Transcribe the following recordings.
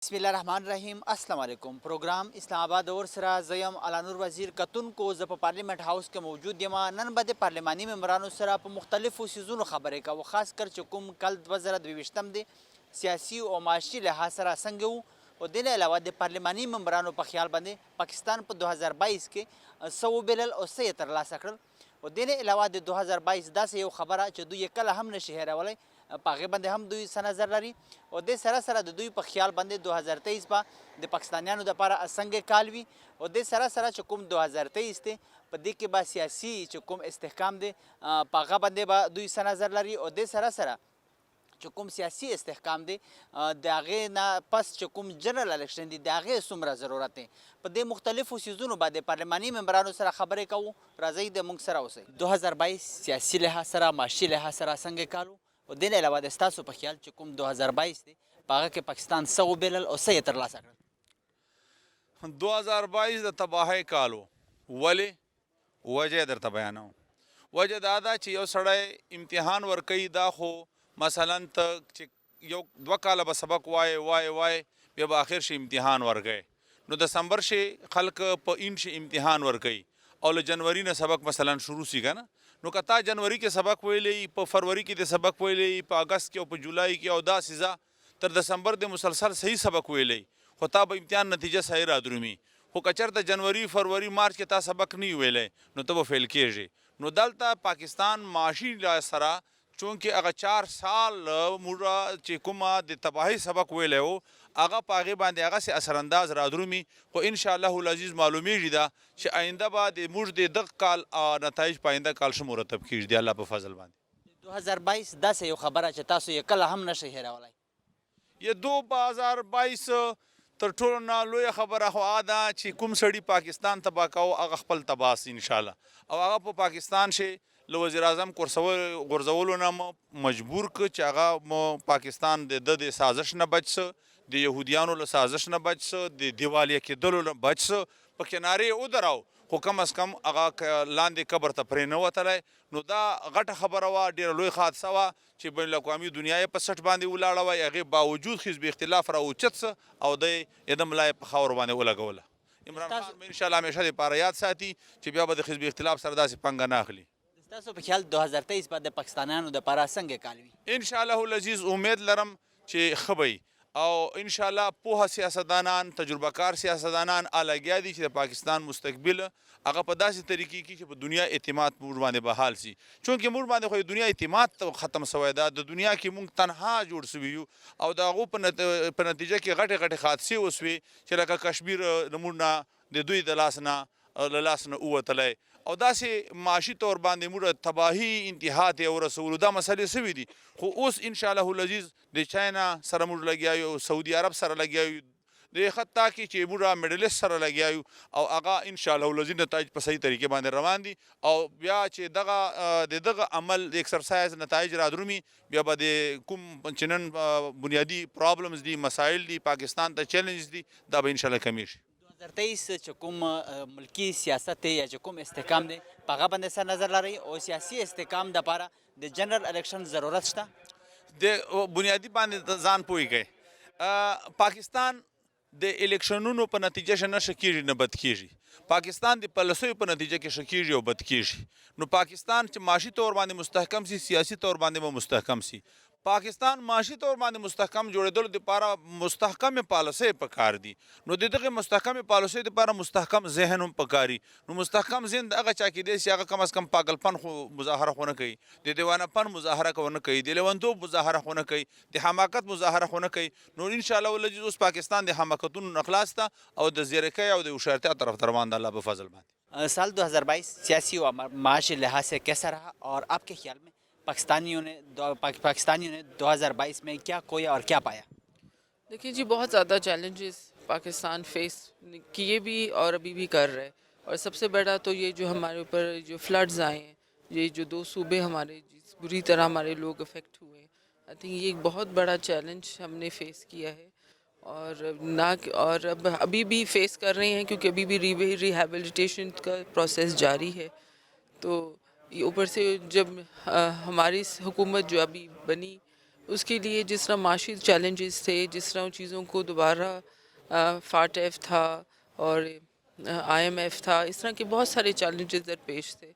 بسم الله الرحمن الرحیم. السلام علیکم. پروګرام اسلام آباد اور سره زیم علانور وزیر کتونکو زه په پارلیمنت هاوس کې موجود یم. نن به د پارلماني ممبرانو سره په مختلفو څیزونو خبرې کوو، خاص کر چې کوم کال 2022 دی سیاسي او معاشي لحاظ سره څنګه وو، او دې نه علاوه د پارلماني ممبرانو په خیال باندې پاکستان په 2022 کې څه وبلل او څه یې ترلاسه کړل، او دې نه علاوه د 2022 داسې یو خبره چې دوی کله هم نشي هیرولی، په هغې باندې هم دوی څه نظر لري، او دې سره سره د دوی په خیال باندې 2023 به د پاکستانیانو دپاره څنګه کال وي، او دې سره سره چې کوم 2023 دی په دې کې به سیاسي چې کوم استحکام دی په هغه باندې به دوی څه نظر لري، او دې سره سره چې کوم سیاسي استحکام دی د هغې نه پس چې کوم جنرال الیکشن دی د هغې څومره ضرورت دی. په دې مختلفو څیزونو باندې پارلماني ممبرانو سره خبرې کوو. راځئ د موږ سره اوسئ. 2022 سیاسي لحاظ سره معاشي لحاظ سره څنګه کال و، او دې نه علاوه د ستاسو په خیال چې کوم 2022 دی په هغه کې پاکستان څه وبلل او څه یې ترلاسه کړل؟ 2022 د تباهۍ کال و. ولې؟ وجه یې درته بیانوم. وجه دا ده چې یو سړی امتحان ورکوي، دا خو مثلا ته چې یو 2 کاله به سبق وایې بیا به آخر شي امتحان ورکوي، نو دسمبر شي خلک په این شي امتحان ورکوي او له جنوري نه سبق مثلا شروع سی که نه، نو که تا جنوري کې سبق ویلی، په فروری کې د سبق ویلی، په اګست کې او په جولای کې او داسې ځه تر دسمبر د مسلسل صحیح سبق ویلی، خو تا به امتحان نتیجه صحیح رادرومي. خو که چېرته جنوري فروری مارچ کې تا سبق نه ویلی نو ته به فیل کېږي. نو دلته پاکستان معاشي سره چونکې هغه 4 سال موږ چې کومه د تباهۍ سبق ویلی و هغه په هغې باندې هغسې اثرانداز رادرومي، خو انشاءالله العزیز معلومیږي دا چې آینده به د موږ د دغه کال نتایج په آینده کال ښه مرتب کېږي د الله په فضل باندې. 2022 داسې یو خبره چې تاسو یې کله هم نشئ هیرولی؟ یہ 2022 تر ټولو نه لویه خبره خو هغه ده چې کوم سړي پاکستان تباه کوو هغه خپل تباه سي انشاءالله، او هغه په پاکستان شي له وزیر اعظم غورځولو نه مجبور که چې هغه پاکستان د سازش نه بچ سه، د یهودیانو له سازش نه بچ سه، د دیوالیه کېدلو نه بچ سه، په کنارې ودراو، خو کم از کم هغه لاندې قبر ته پرې نه وتلی. نو دا غټه خبره وه، ډېره لوی حادثه وه چې بین الاقوامي دنیا یې په سټ باندې ولاړه وه، هغې باوجود حزب اختلاف را اوچت سه او د یې د ملا یې په خاورو باندې ولګوله. عمران خان به انشاءالله همیشه دپاره یاد ساتي چې بیا به د حزب اختلاف سره داسې پنګه نه اخلي. ستاسو په خیال 2023 به د پاکستانیانو دپاره څنګه کال وي؟ انشاءالله العزیز امید لرم چې ښه به او انشاءالله پوهه سیاستدانان، تجربه کار سیاستدانان لګیا دي چې د پاکستان مستقبل هغه په داسې طریقې کې چې په دنیا اعتماد موږ باندې بحال سي، چونکې موږ باندې خو دنیا اعتماد ختم سوی ده، د دنیا کې موږ تنها جوړ سوي یو، او د هغو په نتیجه کې غټې حادثې وسوې چې لکه کشمیر زموږ نه د دوی د لاس نه ووتلی، او داسې معاشي طور باندې موږ تباهي انتها ته یې ورسولو. دا مسلې سوي دي، خو اوس انشاءالله العزیز د چاینا سره موږ لګیا یو، سعودي عرب سره لګیا یو، د حتی کې چې موږ میډلسټ سره لګیا یو، او هغه انشاءالله العزیز نتایج په صحیح طریقې باندې روان دي، او بیا چې دغه عمل د ایکسرسایز نتایج رادرومي، بیا به د کوم چې نن بنیادي پرابلمز دي، مسایل دي، پاکستان ته چیلنجز دي، دا به انشاءالله کمیږي. 2023 چې کوم ملکی سیاست دی یا چې کوم استحکام دی په هغه باندې څه نظر لرئ، او سیاسي استحکام دپاره د جنرال الیکشن ضرورت شته؟ د بنیادي باندې ځان پوهیږئ، پاکستان د الیکشنونو په نتیجه شه نه ښه کېږي نه بد کېږي، پاکستان د پالیسیو په نتیجه کې ښه کېږي او بد کېږي. نو پاکستان چې معاشي طور باندې مستحکم سي، سیاسي طور باندې به مستحکم سي. پاکستان معاشي طور باندې مستحکم جوړېدلو دپاره مستحکمې پالیسۍ پکار دي، نو د دغې مستحکمې پالیسۍ دپاره مستحکم ذهن هم پکاري. نو مستحکم ذهن د هغه چا کېدی سي هغه کم از کم پاگلپن خو مظاهره خو نه کوي، د دیوانهپن مظاهره خو نه کوي، د لیونتوب مظاهره خو نه کوي، د حماقت مظاهره خو نه کوي. نو انشاءالله العزیز اوس پاکستان د حماقتونو نه خلاص ته او د زیرکۍ او د هوښیارتیا طرف ته روان ده الله په فضل باندې. سال 2022 سیاسی و معاشی لحاظ سے کیسا رہا، اور آپ کے خیال میں پاکستانیوں نے 2022 میں کیا کھویا اور کیا پایا؟ دیکھیے جی، بہت زیادہ چیلنجز پاکستان فیس کیے بھی اور ابھی بھی کر رہے، اور سب سے بڑا تو یہ جو ہمارے اوپر جو فلڈز آئے ہیں، یہ جو 2 صوبے ہمارے جس بری طرح ہمارے لوگ افیکٹ ہوئے ہیں، آئی تھنک یہ ایک بہت بڑا چیلنج ہم نے فیس کیا ہے، اور اب ابھی بھی فیس کر رہے ہیں، کیونکہ ابھی بھی ریہیبلیٹیشن کا پروسیس جاری ہے. تو اوپر سے جب ہماری حکومت جو ابھی بنی اس کے لیے جس طرح معاشی چیلنجز تھے، جس طرح چیزوں کو دوبارہ فاٹ ایف تھا اور آئی ایم ایف تھا، اس طرح کے بہت سارے چیلنجز درپیش تھے.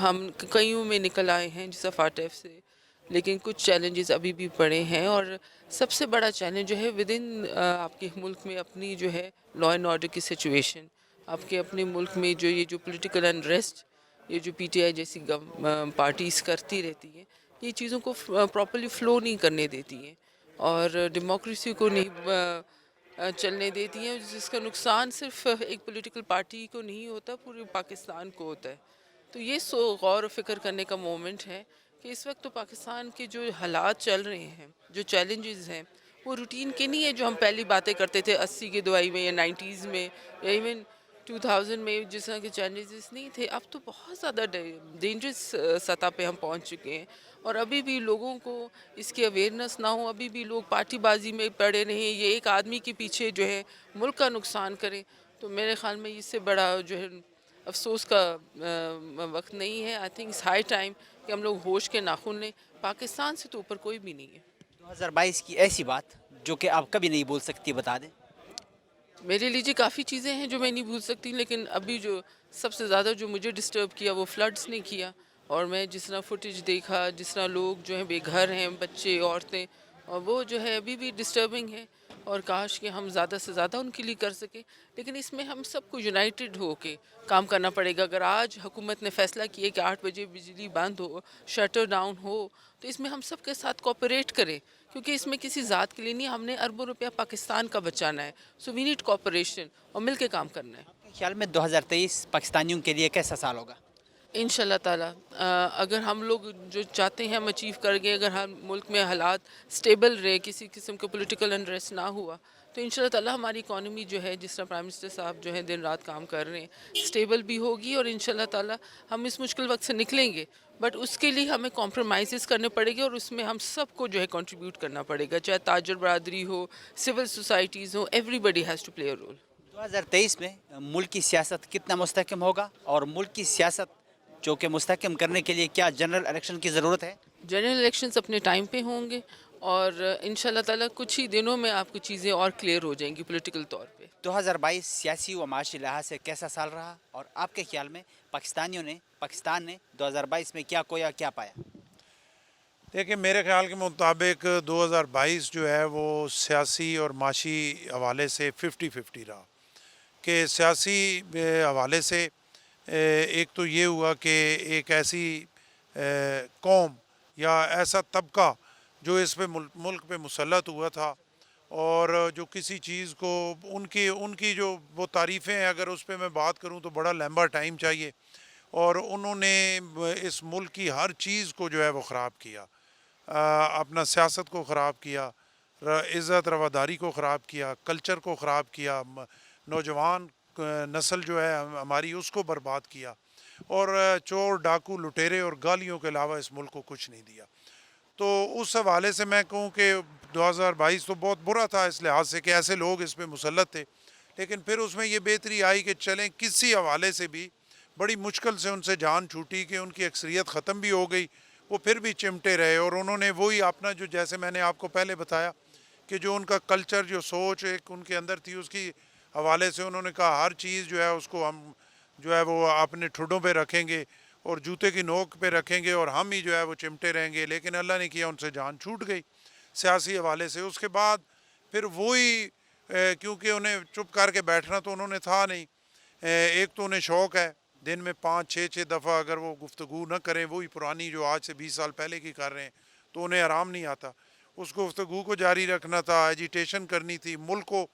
ہم کئیوں میں نکل آئے ہیں جیسا فاٹ ایف سے، لیکن کچھ چیلنجز ابھی بھی پڑے ہیں. اور سب سے بڑا چیلنج جو ہے ود ان آپ کے ملک میں اپنی جو ہے لا اینڈ آرڈر کی سچویشن، آپ کے اپنے ملک میں جو یہ جو پولیٹیکل انریسٹ، یہ جو پی ٹی آئی جیسی پارٹیز کرتی رہتی ہیں، یہ چیزوں کو پراپرلی فلو نہیں کرنے دیتی ہیں اور ڈیموکریسی کو نہیں چلنے دیتی ہیں، جس کا نقصان صرف ایک پولیٹیکل پارٹی کو نہیں ہوتا، پورے پاکستان کو ہوتا ہے. تو یہ غور و فکر کرنے کا مومنٹ ہے کہ اس وقت تو پاکستان کے جو حالات چل رہے ہیں، جو چیلنجز ہیں، وہ روٹین کے نہیں ہے جو ہم پہلی باتیں کرتے تھے 80 کے دوائی میں یا 90s میں یا ایون 2000 میں جس طرح کے چیلنجز نہیں تھے. اب تو بہت زیادہ ڈینجرس سطح پہ ہم پہنچ چکے ہیں اور ابھی بھی لوگوں کو اس کی اویئرنیس نہ ہو، ابھی بھی لوگ پارٹی بازی میں پڑے رہیں، یہ ایک آدمی کے پیچھے جو ہے ملک کا نقصان کریں. تو میرے خیال میں اس سے بڑا جو ہے افسوس کا وقت نہیں ہے. آئی تھنک ہائی ٹائم کہ ہم لوگ ہوش کے ناخن لیں. پاکستان سے تو اوپر کوئی بھی نہیں ہے. 2022 کی ایسی بات جو کہ آپ کبھی نہیں بول سکتی، بتا دیں. میرے لیے کافی چیزیں ہیں جو میں نہیں بھول سکتی، لیکن ابھی جو سب سے زیادہ جو مجھے ڈسٹرب کیا وہ فلڈز نے کیا. اور میں جس طرح فوٹیج دیکھا، جس طرح لوگ جو ہیں بے گھر ہیں، بچے، عورتیں، اور وہ جو ہے ابھی بھی ڈسٹربنگ ہے اور کاش کہ ہم زیادہ سے زیادہ ان کے لیے کر سکیں. لیکن اس میں ہم سب کو یونائٹڈ ہو کے کام کرنا پڑے گا. اگر آج حکومت نے فیصلہ کیا کہ 8 بجے بجلی بند ہو، شٹر ڈاؤن ہو، تو اس میں ہم سب کے ساتھ کوپریٹ کریں، کیونکہ اس میں کسی ذات کے لیے نہیں، ہم نے اربوں روپیہ پاکستان کا بچانا ہے. سو وی نیڈ کوپریشن اور مل کے کام کرنا ہے. آپ کے خیال میں 2023 پاکستانیوں کے لیے کیسا سال ہوگا؟ انشاءاللہ تعالیٰ اگر ہم لوگ جو چاہتے ہیں ہم اچیو کر گئے، اگر ہم ملک میں حالات سٹیبل رہے، کسی قسم کا پولیٹیکل انریسٹ نہ ہوا، تو انشاءاللہ تعالیٰ ہماری اکانومی جو ہے جس طرح پرائم منسٹر صاحب جو ہیں دن رات کام کر رہے ہیں، سٹیبل بھی ہوگی اور انشاءاللہ تعالیٰ ہم اس مشکل وقت سے نکلیں گے. بٹ اس کے لیے ہمیں کمپرومائزز کرنے پڑے گے اور اس میں ہم سب کو جو ہے کنٹریبیوٹ کرنا پڑے گا، چاہے تاجر برادری ہو، سول سوسائٹیز ہو، everybody has to play a role. 2023 میں ملک کی سیاست کتنا مستحکم ہوگا اور ملک کی سیاست جو کہ مستحکم کرنے کے لیے کیا جنرل الیکشن کی ضرورت ہے؟ جنرل الیکشنز اپنے ٹائم پہ ہوں گے اور انشاءاللہ تعالیٰ کچھ ہی دنوں میں آپ کو چیزیں اور کلیئر ہو جائیں گی پولیٹیکل طور پہ. 2022 سیاسی و معاشی لحاظ سے کیسا سال رہا اور آپ کے خیال میں پاکستان نے 2022 میں کیا کھویا، کیا پایا؟ دیکھیں، میرے خیال کے مطابق 2022 جو ہے وہ سیاسی اور معاشی حوالے سے 50-50 رہا. کہ سیاسی حوالے سے ایک تو یہ ہوا کہ ایک ایسی قوم یا ایسا طبقہ جو اس پہ ملک پہ مسلط ہوا تھا اور جو کسی چیز کو ان کی جو وہ تعریفیں ہیں، اگر اس پہ میں بات کروں تو بڑا لمبا ٹائم چاہیے، اور انہوں نے اس ملک کی ہر چیز کو جو ہے وہ خراب کیا، اپنا سیاست کو خراب کیا، عزت رواداری کو خراب کیا، کلچر کو خراب کیا، نوجوان نسل جو ہے ہماری اس کو برباد کیا، اور چور ڈاکو لٹیرے اور گالیوں کے علاوہ اس ملک کو کچھ نہیں دیا. تو اس حوالے سے میں کہوں کہ 2022 تو بہت برا تھا اس لحاظ سے کہ ایسے لوگ اس پہ مسلط تھے، لیکن پھر اس میں یہ بہتری آئی کہ چلیں کسی حوالے سے بھی بڑی مشکل سے ان سے جان چھوٹی کہ ان کی اکثریت ختم بھی ہو گئی، وہ پھر بھی چمٹے رہے اور انہوں نے وہی اپنا جو جیسے میں نے آپ کو پہلے بتایا کہ جو ان کا کلچر، جو سوچ ایک ان کے اندر تھی، اس کی حوالے سے انہوں نے کہا ہر چیز جو ہے اس کو ہم جو ہے وہ اپنے ٹھڈوں پہ رکھیں گے اور جوتے کی نوک پہ رکھیں گے اور ہم ہی جو ہے وہ چمٹے رہیں گے. لیکن اللہ نے کیا ان سے جان چھوٹ گئی سیاسی حوالے سے. اس کے بعد پھر وہی کیونکہ انہیں چپ کر کے بیٹھنا تو انہوں نے تھا نہیں، ایک تو انہیں شوق ہے دن میں 5-6 دفعہ اگر وہ گفتگو نہ کریں وہی پرانی جو آج سے 20 سال پہلے کی کر رہے ہیں تو انہیں آرام نہیں آتا. اس گفتگو کو جاری رکھنا تھا، ایجیٹیشن کرنی تھی، ملک کو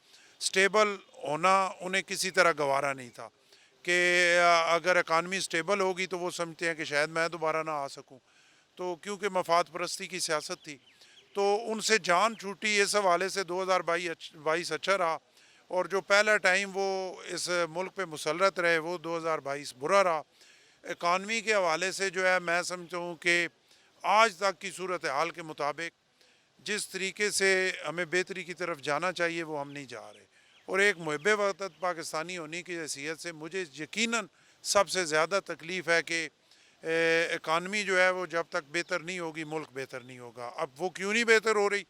سٹیبل ہونا انہیں کسی طرح گوارا نہیں تھا کہ اگر اکانومی سٹیبل ہوگی تو وہ سمجھتے ہیں کہ شاید میں دوبارہ نہ آ سکوں. تو کیونکہ مفاد پرستی کی سیاست تھی تو ان سے جان چھوٹی. اس حوالے سے 2022 اچھا رہا، اور جو پہلا ٹائم وہ اس ملک پہ مسلط رہے وہ 2022 برا رہا. اکانومی کے حوالے سے جو ہے میں سمجھتا ہوں کہ آج تک کی صورتحال کے مطابق جس طریقے سے ہمیں بہتری کی طرف جانا چاہیے وہ ہم نہیں جا رہے. اور ایک محب وطن پاکستانی ہونے کی حیثیت سے مجھے یقیناً سب سے زیادہ تکلیف ہے کہ اکانومی جو ہے وہ جب تک بہتر نہیں ہوگی ملک بہتر نہیں ہوگا. اب وہ کیوں نہیں بہتر ہو رہی،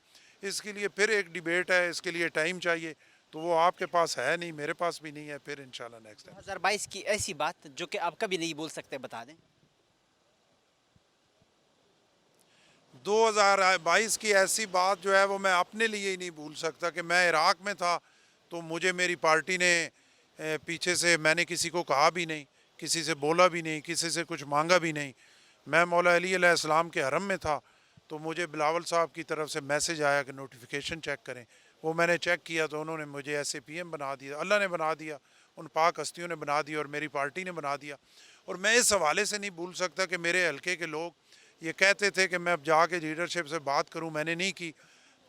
اس کے لیے پھر ایک ڈیبیٹ ہے، اس کے لیے ٹائم چاہیے، تو وہ آپ کے پاس ہے نہیں، میرے پاس بھی نہیں ہے. پھر انشاءاللہ نیکسٹ ٹائم. 2022 کی ایسی بات جو کہ آپ کبھی نہیں بول سکتے، بتا دیں. 2022 کی ایسی بات جو ہے وہ میں اپنے لیے ہی نہیں بھول سکتا کہ میں عراق میں تھا تو مجھے میری پارٹی نے پیچھے سے، میں نے کسی کو کہا بھی نہیں، کسی سے بولا بھی نہیں، کسی سے کچھ مانگا بھی نہیں. میں مولا علی علیہ السلام کے حرم میں تھا تو مجھے بلاول صاحب کی طرف سے میسج آیا کہ نوٹیفیکیشن چیک کریں. وہ میں نے چیک کیا تو انہوں نے مجھے ایس اے پی ایم بنا دیا. اللہ نے بنا دیا، ان پاک ہستیوں نے بنا دیا اور میری پارٹی نے بنا دیا. اور میں اس حوالے سے نہیں بھول سکتا کہ میرے حلقے کے لوگ یہ کہتے تھے کہ میں اب جا کے لیڈرشپ سے بات کروں، میں نے نہیں کی.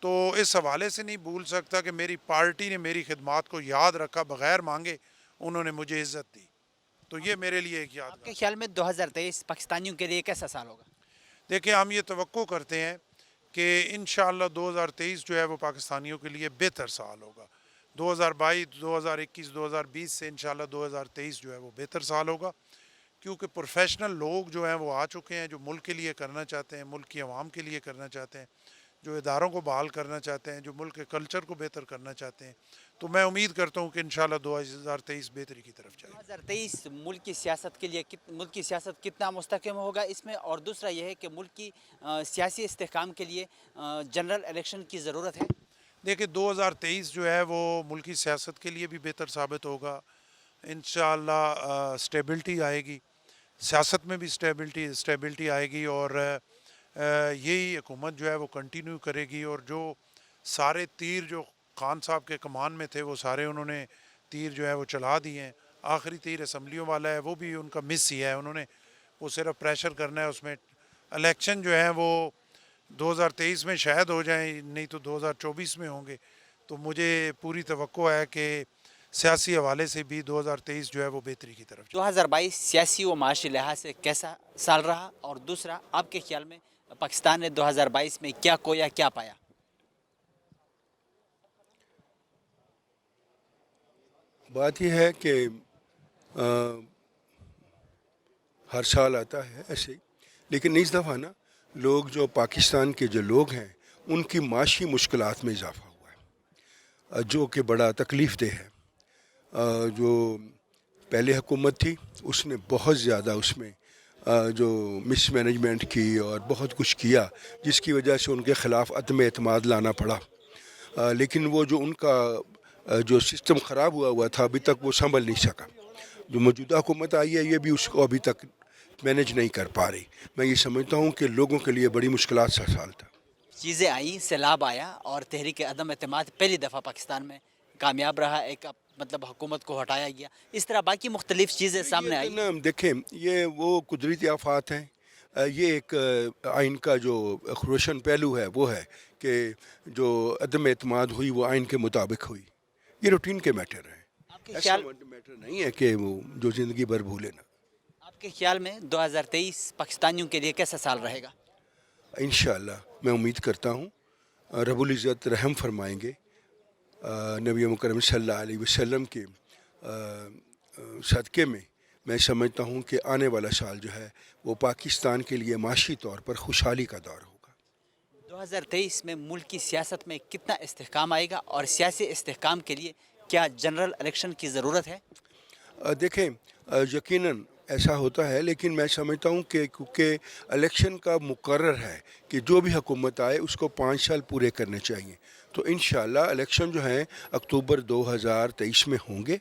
تو اس حوالے سے نہیں بھول سکتا کہ میری پارٹی نے میری خدمات کو یاد رکھا، بغیر مانگے انہوں نے مجھے عزت دی. تو یہ میرے لیے ایک آپ کے یادگار. خیال میں 2023 پاکستانیوں کے لیے کیسا سال ہوگا؟ دیکھیں، ہم یہ توقع کرتے ہیں کہ انشاءاللہ 2023 جو ہے وہ پاکستانیوں کے لیے بہتر سال ہوگا. 2022 2021 2020 سے انشاءاللہ 2023 جو ہے وہ بہتر سال ہوگا، کیونکہ پروفیشنل لوگ جو ہیں وہ آ چکے ہیں، جو ملک کے لیے کرنا چاہتے ہیں، ملک کی عوام کے لیے کرنا چاہتے ہیں، جو اداروں کو بحال کرنا چاہتے ہیں، جو ملک کے کلچر کو بہتر کرنا چاہتے ہیں. تو میں امید کرتا ہوں کہ انشاءاللہ 2023 بہتری کی طرف جائے. 2023 ملک کی سیاست کے لیے ملک کی سیاست کتنا مستحکم ہوگا اس میں، اور دوسرا یہ ہے کہ ملک کی سیاسی استحکام کے لیے جنرل الیکشن کی ضرورت ہے. دیکھیں، 2023 جو ہے وہ ملکی سیاست کے لیے بھی بہتر ثابت ہوگا. انشاءاللہ سٹیبلٹی آئے گی، سیاست میں بھی سٹیبلٹی آئے گی، اور یہی حکومت جو ہے وہ کنٹینیو کرے گی. اور جو سارے تیر جو خان صاحب کے کمان میں تھے وہ سارے انہوں نے تیر جو ہے وہ چلا دیے ہیں. آخری تیر اسمبلیوں والا ہے، وہ بھی ان کا مس ہی ہے. انہوں نے وہ صرف پریشر کرنا ہے. اس میں الیکشن جو ہیں وہ 2023 میں شاید ہو جائیں، نہیں تو 2024 میں ہوں گے. تو مجھے پوری توقع ہے کہ سیاسی حوالے سے بھی 2023 جو ہے وہ بہتری کی طرف جائے. 2022 سیاسی و معاشی لحاظ سے کیسا سال رہا، اور دوسرا آپ کے خیال میں پاکستان نے 2022 میں کیا کھویا، کیا پایا؟ بات یہ ہے کہ ہر سال آتا ہے ایسے ہی، لیکن اس دفعہ نا لوگ جو پاکستان کے جو لوگ ہیں ان کی معاشی مشکلات میں اضافہ ہوا ہے، جو کہ بڑا تکلیف دہ ہے. جو پہلے حکومت تھی اس نے بہت زیادہ اس میں جو مس مینجمنٹ کی اور بہت کچھ کیا، جس کی وجہ سے ان کے خلاف عدم اعتماد لانا پڑا. لیکن وہ جو ان کا جو سسٹم خراب ہوا تھا ابھی تک وہ سنبھل نہیں سکا. جو موجودہ حکومت آئی ہے یہ بھی اس کو ابھی تک مینج نہیں کر پا رہی. میں یہ سمجھتا ہوں کہ لوگوں کے لیے بڑی مشکلات کا سال تھا. چیزیں آئیں، سیلاب آیا اور تحریک عدم اعتماد پہلی دفعہ پاکستان میں کامیاب رہا، ایک مطلب حکومت کو ہٹایا گیا. اس طرح باقی مختلف چیزیں سامنے آئی. دیکھیں، یہ وہ قدرتی آفات ہیں. یہ ایک آئین کا جو روشن پہلو ہے وہ ہے کہ جو عدم اعتماد ہوئی وہ آئین کے مطابق ہوئی. یہ روٹین کے میٹر ہیں، آپ کے ایسا خیال میٹر نہیں ہے کہ وہ جو زندگی بھر بھولے نا. آپ کے خیال میں 2023 پاکستانیوں کے لیے کیسا سال رہے گا؟ انشاءاللہ میں امید کرتا ہوں رب العزت رحم فرمائیں گے. نبی مکرم صلی اللہ علیہ وسلم کے صدقے میں سمجھتا ہوں کہ آنے والا سال جو ہے وہ پاکستان کے لیے معاشی طور پر خوشحالی کا دور ہوگا. 2023 میں ملک کی سیاست میں کتنا استحکام آئے گا، اور سیاسی استحکام کے لیے کیا جنرل الیکشن کی ضرورت ہے؟ دیکھیں، یقیناً ایسا ہوتا ہے، لیکن میں سمجھتا ہوں کہ کیونکہ الیکشن کا مقرر ہے کہ جو بھی حکومت آئے اس کو 5 سال پورے کرنے چاہیے. تو انشاءاللہ الیکشن جو ہیں اکتوبر 2023 میں ہوں گے.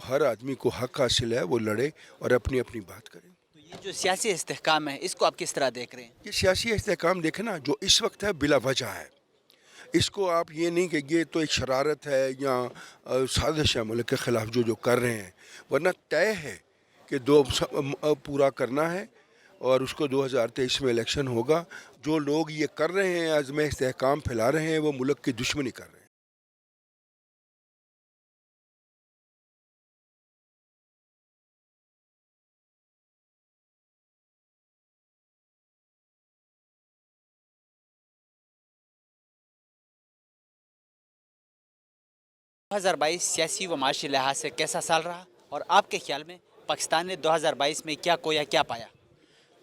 ہر آدمی کو حق حاصل ہے وہ لڑے اور اپنی اپنی بات کرے. تو یہ جو سیاسی استحکام ہے اس کو آپ کس طرح دیکھ رہے ہیں؟ یہ سیاسی استحکام دیکھنا جو اس وقت ہے بلا وجہ ہے. اس کو آپ یہ نہیں کہ یہ تو ایک شرارت ہے یا سازش ہے ملک کے خلاف جو کر رہے ہیں، ورنہ طے ہے کہ پورا کرنا ہے اور اس کو 2023 میں الیکشن ہوگا. جو لوگ یہ کر رہے ہیں عزم استحکام پھیلا رہے ہیں وہ ملک کی دشمنی کر رہے ہیں. دو 2022 سیاسی و معاشی لحاظ سے کیسا سال رہا، اور آپ کے خیال میں پاکستان نے 2022 میں کیا کھویا، کیا پایا؟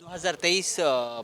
2023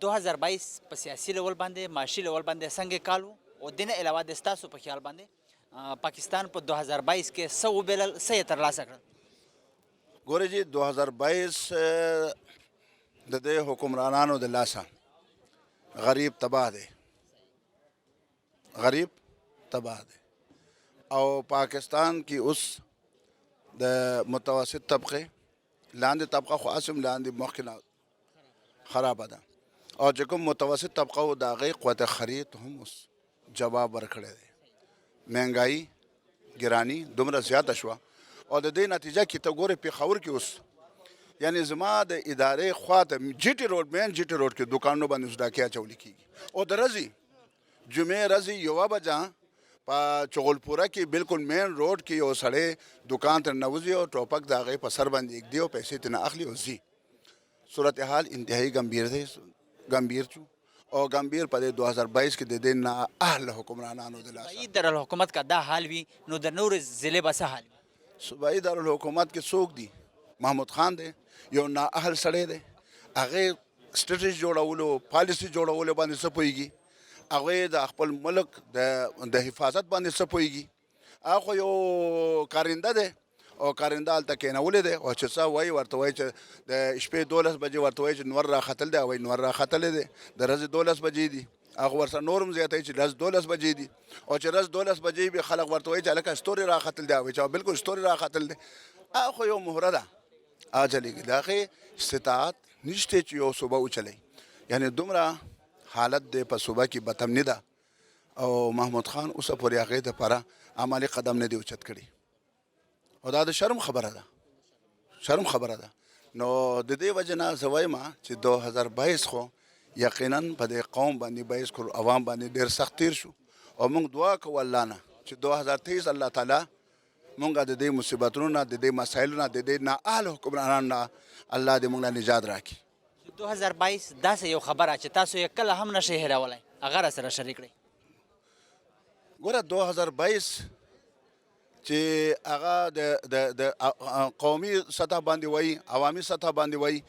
2022 په سیاسي لیول باندې معاشي لیول باندې څنګه کال و او د نه علاوه د ستاسو په خیال باندې پاکستان په 2022 کې څه وبلل څه یې ترلاسه کړل؟ ګورې جی 2022 د دې حکمرانانو د لاسه غریب تباه دی، غریب تباه دی، او پاکستان کی اوس د متوسط طبقه لاندې طبقه خو اسم لاندې مخکې خرابه ده، او چې کوم متوسط طبقه و د هغې قوت خرید هم اوس جواب ورکړی دی. مهنګایي ګراني دومره زیاته شوه او د دې نتیجه کې ته ګورې پېښور کې اوس یعنی زما د ادارې خوا ته جي ټي روډ مین جي ټي روډ کې دوکانونو باندې اوس ډاکې اچولي کېږي او د ورځې جمعې ورځې 1 بجه په چغلپوره کې بالکل مین روډ کې یو سړی دوکان ته ننوځي او ټوپک د هغې په سر باندې ږدي او پیسې ترې نه اخلي او ځي. صورتحال انتهایی گمبھیر چو اور گمبھیر پدے 2022 کے دے دن اہل حکمرانانو دلا صوبائی دارالحکومت کا دا حال وی نو د نور ضلع بس حال وی صوبائی دارالحکومت کے سوق دی محمود خان دے یو نا اہل سڑے دے هغه سټریټیجی جوړولو پالیسی جوړولو باندې څه پوهیږي، هغه د خپل ملک د حفاظت باندې څه پوهیږي، هغه یو کارنده دی او کارنده هلته کېنولی دی او چې څه وایي ورته وایي چې د شپې 12 بجې ورته وایي چې نور راختل دی، وایي نور راختلی دی، د ورځې 12 بجې دي، هغه ورسره نور هم زیاتوي چې ورځ 12 بجې دي او چې ورځ 12 بجې وي خلک ورته وایي چې هلکه ستوري راختل دی، وایي چې بالکل ستوري راختل دی. هغه خو یو مهره ده، هغه چلېږي. د هغې استطاعت نشته چې یو صوبه وچلوي، یعنې دومره حالت دی په صوبه کې بدامني ده او محمود خان اوسه پورې هغې دپاره عملي قدم نه دی اوچت کړي او دا د شرم خبره ده شرم خبره ده نو د دې وجې نه زه وایم چې 2022 خو یقینا په دې قوم باندې 22 کروڑ عوام باندې ډېر سخت تیر شو او موږ دعا کوو الله نه چې 2023 الله تعالی مونږ د دې مصیبتونو نه د دې مسایلو نه د دې نااهل حکمرانانو نه الله دې مونږ له نجات راکړي 2022 داسې یو خبره چې تاسو یې کله هم نشئ هېرولی هغه راسره شریک کړئ ګوره 2022 چې هغه د قومي سطح باندې وایي عوامي سطح باندې وایي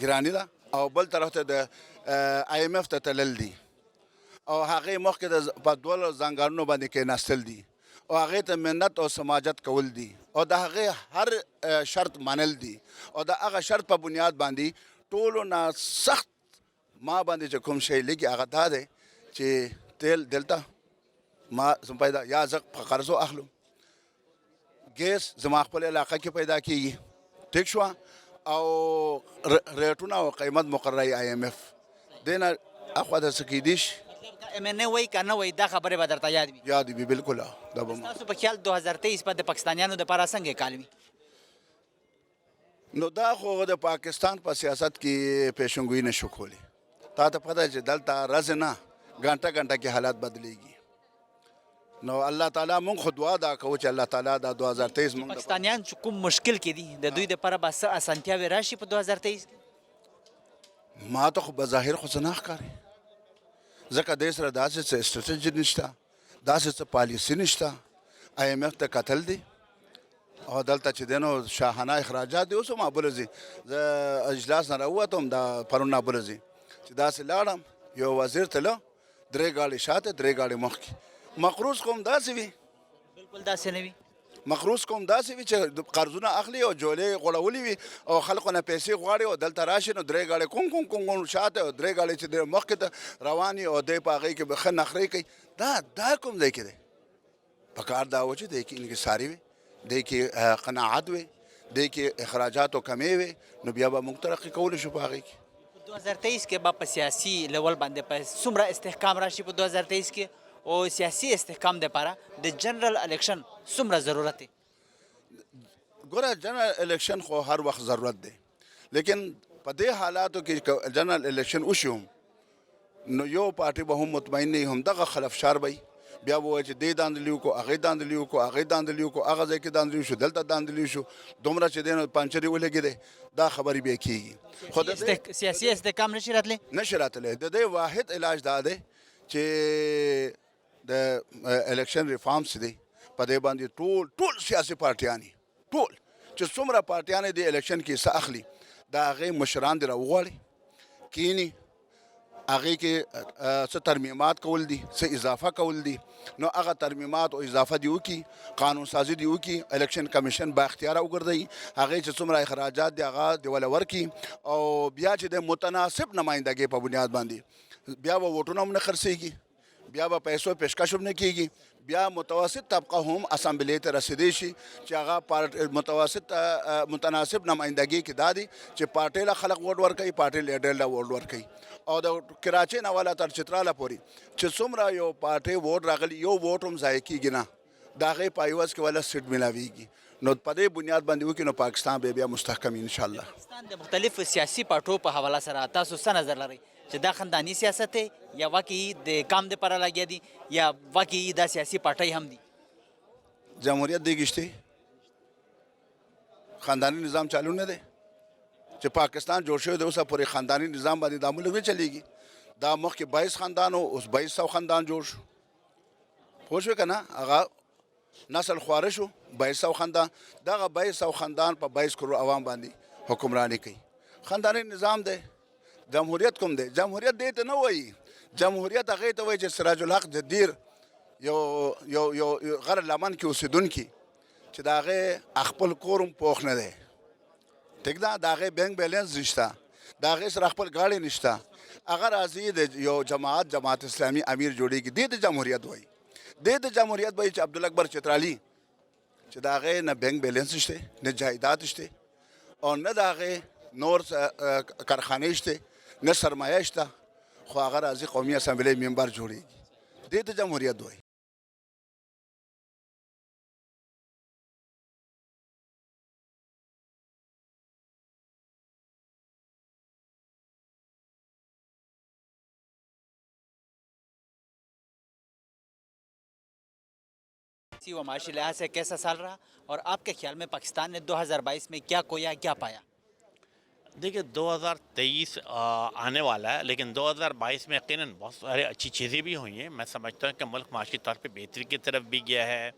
ګراني ده او بل طرف ته د IMF ته تلل دي او هغې مخکې په دولو ځانګړنو باندې کېناستل دي او هغې ته منت او سماجت کول دي او د هغې هر شرط منل دي او د هغه شرط په بنیاد باندې ټولو نه سخت ما باندې چې کوم شی لګي هغه دا دی چې تیل دلته ما زما پیدا یا زه په قرضو اخلم ګیس زما خپل علاقه کې پیدا کېږي ټیک شوه او ریټونه او قیمت مقرروي IMF دې نه اخوا د څه کیدی شي MNA وایي که نه وایي دا خبرې به درته یاد وي یاد وي بالکل دا به ستاسو په خیال 2023 به د پاکستانیانو دپاره څنګه کال وي نو دا خو د پاکستان په سیاست کې پیشنګویي نشو کولی تا ته پته چې دلته ورځ نه ګنټه کې حالات بدلیږي نو الله تعالی مونږ خو دعا دا کوو چې الله تعالی دا 2023 مونږ پاکستانیان چې کوم مشکل کې دي د دوی دپاره به څه اسانتیاوې راشي په 2023 کې ما ته خو بظاهر خو څه نه ښکاري ځکه دې سره داسې څه اسټرټیجي نشته داسې څه پالیسي نشته IMF ته کتل دي او دلته چې دی نو شاهانه اخراجات دي اوس هم ابله ځي زه اجلاس نه راووتم دا پرون ابله ځي چې داسې لاړم یو وزیر تله 3 ګاډې شاته 3 ګاډې مخکې مقروض کوم داسې وي بالکل داسې نه وي مقروض کوم داسې وي چې قرضونه اخلي او جولې غوړولي وي او خلکو نه پیسې غواړي او دلته راشي نو 3 ګاډې کوم شاته او 3 ګاډې چې د مخکې ته روان او دی په هغې کې به ښه نخرې کوي دا کوم ځای کې دی په کار دا و چې دی کې انکساري وي دی کې قناعت وي دی کې اخراجاتو کمې وي نو بیا به موږ ترقي کولی شو په هغې کې 2023 کې به په سیاسي لیول باندې په څومره استحکام راشي په 2023 کې او سیاسي استحکام دپاره د جنرال الیکشن څومره ضرورت دی ګوره جنرال الیکشن خو هر وخت ضرورت دی لیکن په دې حالاتو کې جنرال الیکشن وشي هم نو یو پارټي به هم مطمئن نه هم دغه خلفشار به بیا به وایي چې دې داندلي وکړو هغې داندلي وکړو هغې داندلي وکړو هغه ځای کې داندلي شو دلته داندلي شو دومره چې دی نو پنچرې ولګېدی دا خبرې بیا کېږي خو سیاسي استحکام نشي راتلی نشي راتلی د دې واحد علاج دا دی چې د الیکشن ریفارمز دی په دې باندې ټول سیاسي پارټیان ټول چې څومره پارټیان دې الیکشن کې څه اخلي د هغې مشران دې راوغواړي کینی هغې کې څه ترمیمات کول دي څه اضافه کول دي نو هغه ترمیمات او اضافه دي وکړي قانون سازي دي وکړي الیکشن کمیشن با اختیاره وګرځوي هغې چې څومره اخراجات دي هغه دې وله ورکړي او بیا چې د متناسب نمایندګۍ په بنیاد باندې بیا به ووټونه هم نه خرڅېږي بیا به پیسو پیشکش هم نه کېږي بیا متوسط طبقه هم اسامبلې ته رسېدی شي چې هغه متناسب نمایندګي کې دا دي چې پارټۍ له خلک ووټ ورکوي پارټۍ لیډر له ووټ ورکوي او د کراچۍ نه والا تر چتراله پورې چې څومره یو پارټۍ ووټ راغلی یو ووټ هم ضایع کېږي نه د هغې په عوض کې والا سیټ میلاویږي نو په دې بنیاد باندې وکړي نو پاکستان به بیا مستحکم انشاءالله پاکستان د مختلفو سیاسي پارټو په حواله سره تاسو څه نظر لرئ چې دا خانداني سیاست دی یا واقعي د کام دپاره لګیا دي یا واقعي دا سیاسي پارټۍ هم دي جمهوریت دی گشتې خانداني نظام چالو نه دی چې پاکستان جوړ شوی دی اوسه پورې خانداني نظام باندې دا ملک نه چلیږي دا مخکې 22 خاندان و اوس 2200 خاندان جوړ شو پوه شوې که نه هغه نسل خواره شو 2200 خاندان دغه 2200 خاندان په 22 کروڑ عوام باندې حکمراني کوي خانداني نظام دی جمهوریت کوم دی جمهوریت دې ته نه وایي جمهوریت هغې ته وایي چې سراج الحق جدیر یو غر لمن کې اوسېدونکي چې د هغې خپل کور هم پوخ نه دی ټیک ده د هغې بینک بیلنس نشته د هغې سره خپل ګاډی نشته هغه راځي د یو جماعت اسلامي امیر جوړېږي دې د جمهوریت وایي دې د جمهوریت وایي چې عبدالاکبر چترالي چې د هغې نه بینک بیلنس شته نه جایداد شته او نه د هغې نور کارخانې شته نه سرمایه شته خو اگر از قومی اسمبلی ممبر جوړیږي دې ته جمهوریت وایي. و معاشی لحاظ سے کیسا سال رہا اور آپ کے خیال میں پاکستان نے 2022 میں کیا کھویا کیا پایا؟ دیکھیے 2023 آنے والا ہے، لیکن 2022 میں یقیناً بہت سارے اچھی چیزیں بھی ہوئی ہیں. میں سمجھتا ہوں کہ ملک معاشی طور پہ بہتری کی طرف بھی گیا ہے،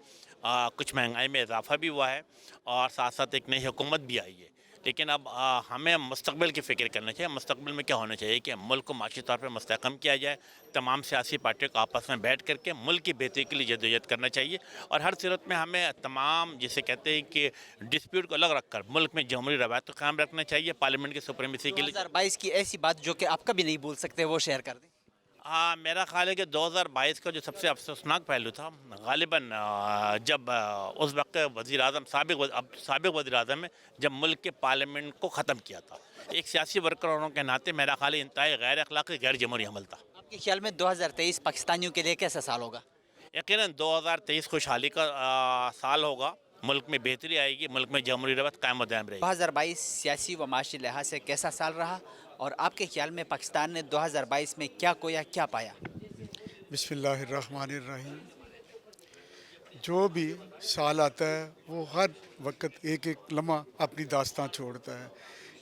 کچھ مہنگائی میں اضافہ بھی ہوا ہے اور ساتھ ساتھ ایک نئی حکومت بھی آئی ہے. لیکن اب ہمیں مستقبل کی فکر کرنا چاہیے. مستقبل میں کیا ہونا چاہیے کہ ملک کو معاشی طور پہ مستحکم کیا جائے. تمام سیاسی پارٹیوں کو آپس میں بیٹھ کر کے ملک کی بہتری کے لیے جدوجہد کرنا چاہیے اور ہر صورت میں ہمیں تمام جسے کہتے ہیں کہ ڈسپیوٹ کو الگ رکھ کر ملک میں جمہوری روایت کو قائم رکھنا چاہیے. پارلیمنٹ کی سپریمیسی کے لیے 2022 کی ایسی بات جو کہ آپ کبھی نہیں بھول سکتے وہ شیئر کر دیں. میرا خیال ہے کہ 2022 کا جو سب سے افسوسناک پہلو تھا غالباً جب اس وقت وزیر اعظم سابق وزیر اعظم ہے جب ملک کے پارلیمنٹ کو ختم کیا تھا. ایک سیاسی ورکر ہونے کے ناطے میرا خیال ہے انتہائی غیر اخلاقی غیر جمہوری عمل تھا. آپ کے خیال میں 2023 پاکستانیوں کے لیے کیسا سال ہوگا؟ یقیناً 2023 خوشحالی کا سال ہوگا. ملک میں بہتری آئے گی، ملک میں جمہوری روایت قائم و دائم رہے گی. 2022 سیاسی و معاشی لحاظ سے کیسا سال رہا اور آپ کے خیال میں پاکستان نے 2022 میں کیا کھویا کیا پایا؟ بسم اللہ الرحمن الرحیم. جو بھی سال آتا ہے وہ ہر وقت ایک ایک لمحہ اپنی داستان چھوڑتا ہے.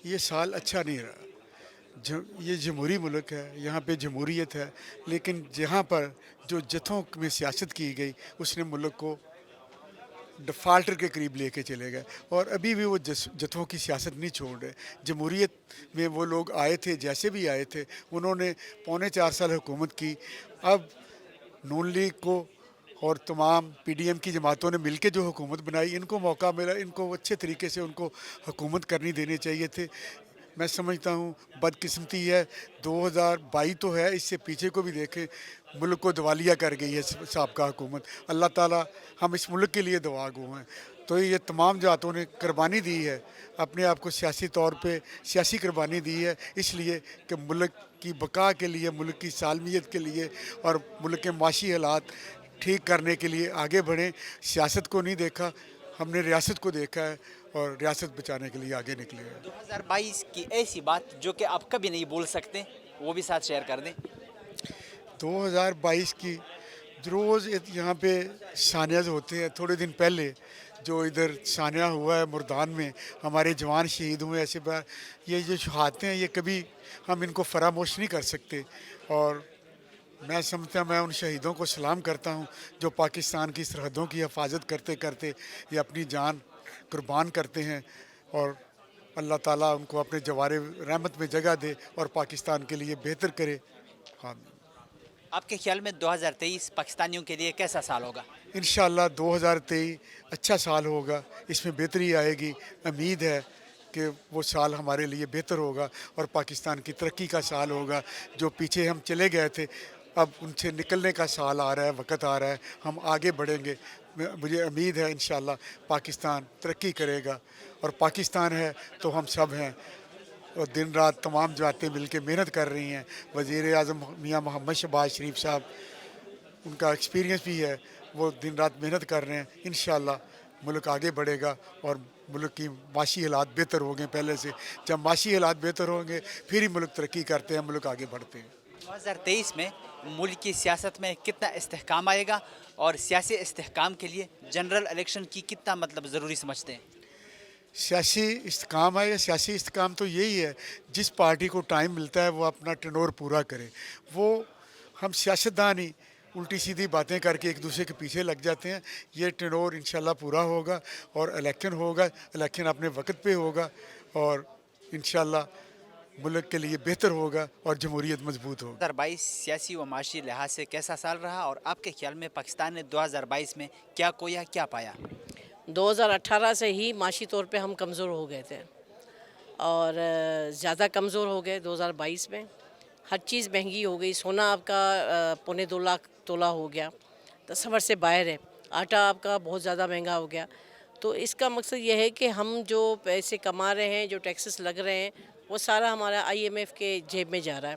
یہ سال اچھا نہیں رہا. یہ جمہوری ملک ہے، یہاں پہ جمہوریت ہے، لیکن جہاں پر جو جتھوں میں سیاست کی گئی اس نے ملک کو ڈیفالٹر کے قریب لے کے چلے گئے اور ابھی بھی وہ جتھوں کی سیاست نہیں چھوڑ رہے. جمہوریت میں وہ لوگ آئے تھے جیسے بھی آئے تھے، انہوں نے 4.25 سال حکومت کی. اب نون لیگ کو اور تمام پی ڈی ایم کی جماعتوں نے مل کے جو حکومت بنائی، ان کو موقع ملا، ان کو اچھے طریقے سے ان کو حکومت کرنی دینی چاہیے تھے. میں سمجھتا ہوں بدقسمتی ہے 2022 تو ہے، اس سے پیچھے کو بھی دیکھیں ملک کو دیوالیہ کر گئی ہے سابقہ حکومت. اللہ تعالیٰ ہم اس ملک کے لیے دعا گو ہیں. تو یہ تمام جماعتوں نے قربانی دی ہے، اپنے آپ کو سیاسی طور پہ سیاسی قربانی دی ہے، اس لیے کہ ملک کی بقا کے لیے، ملک کی سالمیت کے لیے اور ملک کے معاشی حالات ٹھیک کرنے کے لیے آگے بڑھیں. سیاست کو نہیں دیکھا، ہم نے ریاست کو دیکھا ہے اور ریاست بچانے کے لیے آگے نکلے ہیں. 2022 کی ایسی بات جو کہ آپ کبھی نہیں بھول سکتے وہ بھی ساتھ شیئر کر دیں. 2022 کی روز یہاں پہ سانحہ ہوتے ہیں. تھوڑے دن پہلے جو ادھر سانحہ ہوا ہے مردان میں، ہمارے جوان شہید ہوئے. ایسے بار یہ جو شہادتیں ہیں یہ کبھی ہم ان کو فراموش نہیں کر سکتے اور میں سمجھتا میں ان شہیدوں کو سلام کرتا ہوں جو پاکستان کی سرحدوں کی حفاظت کرتے کرتے یہ اپنی جان قربان کرتے ہیں اور اللہ تعالیٰ ان کو اپنے جوار رحمت میں جگہ دے اور پاکستان کے لیے بہتر کرے. آمین. آپ کے خیال میں 2023 پاکستانیوں کے لیے کیسا سال ہوگا؟ انشاءاللہ 2023 اچھا سال ہوگا، اس میں بہتری آئے گی. امید ہے کہ وہ سال ہمارے لیے بہتر ہوگا اور پاکستان کی ترقی کا سال ہوگا. جو پیچھے ہم چلے گئے تھے اب ان سے نکلنے کا سال آ رہا ہے، وقت آ رہا ہے، ہم آگے بڑھیں گے. مجھے امید ہے انشاءاللہ پاکستان ترقی کرے گا اور پاکستان ہے تو ہم سب ہیں اور دن رات تمام جماعتیں مل کے محنت کر رہی ہیں. وزیر اعظم میاں محمد شہباز شریف صاحب، ان کا ایکسپیرینس بھی ہے، وہ دن رات محنت کر رہے ہیں. انشاءاللہ ملک آگے بڑھے گا اور ملک کی معاشی حالات بہتر ہوں گے پہلے سے. جب معاشی حالات بہتر ہوں گے پھر ہی ملک ترقی کرتے ہیں، ملک آگے بڑھتے ہیں. 2023 میں ملک کی سیاست میں کتنا استحکام آئے گا اور سیاسی استحکام کے لیے جنرل الیکشن کی کتنا ضروری سمجھتے ہیں؟ سیاسی استحکام ہے یا سیاسی استحکام تو یہی ہے جس پارٹی کو ٹائم ملتا ہے وہ اپنا ٹینور پورا کرے. وہ ہم سیاستدان ہی الٹی سیدھی باتیں کر کے ایک دوسرے کے پیچھے لگ جاتے ہیں. یہ ٹینور انشاءاللہ پورا ہوگا اور الیکشن ہوگا، الیکشن اپنے وقت پہ ہوگا اور انشاءاللہ ملک کے لیے بہتر ہوگا اور جمہوریت مضبوط ہوگی. 2022 سیاسی و معاشی لحاظ سے کیسا سال رہا اور آپ کے خیال میں پاکستان نے 2022 میں کیا کھویا کیا پایا؟ 2018 سے ہی معاشی طور پہ ہم کمزور ہو گئے تھے اور زیادہ کمزور ہو گئے. 2022 میں ہر چیز مہنگی ہو گئی. سونا آپ کا 2.25 لاکھ تولہ ہو گیا، تصور سے باہر ہے. آٹا آپ کا بہت زیادہ مہنگا ہو گیا. تو اس کا مقصد یہ ہے کہ ہم جو پیسے کما رہے ہیں، جو ٹیکسز لگ رہے ہیں، وہ سارا ہمارا IMF کے جیب میں جا رہا ہے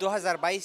2022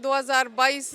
2022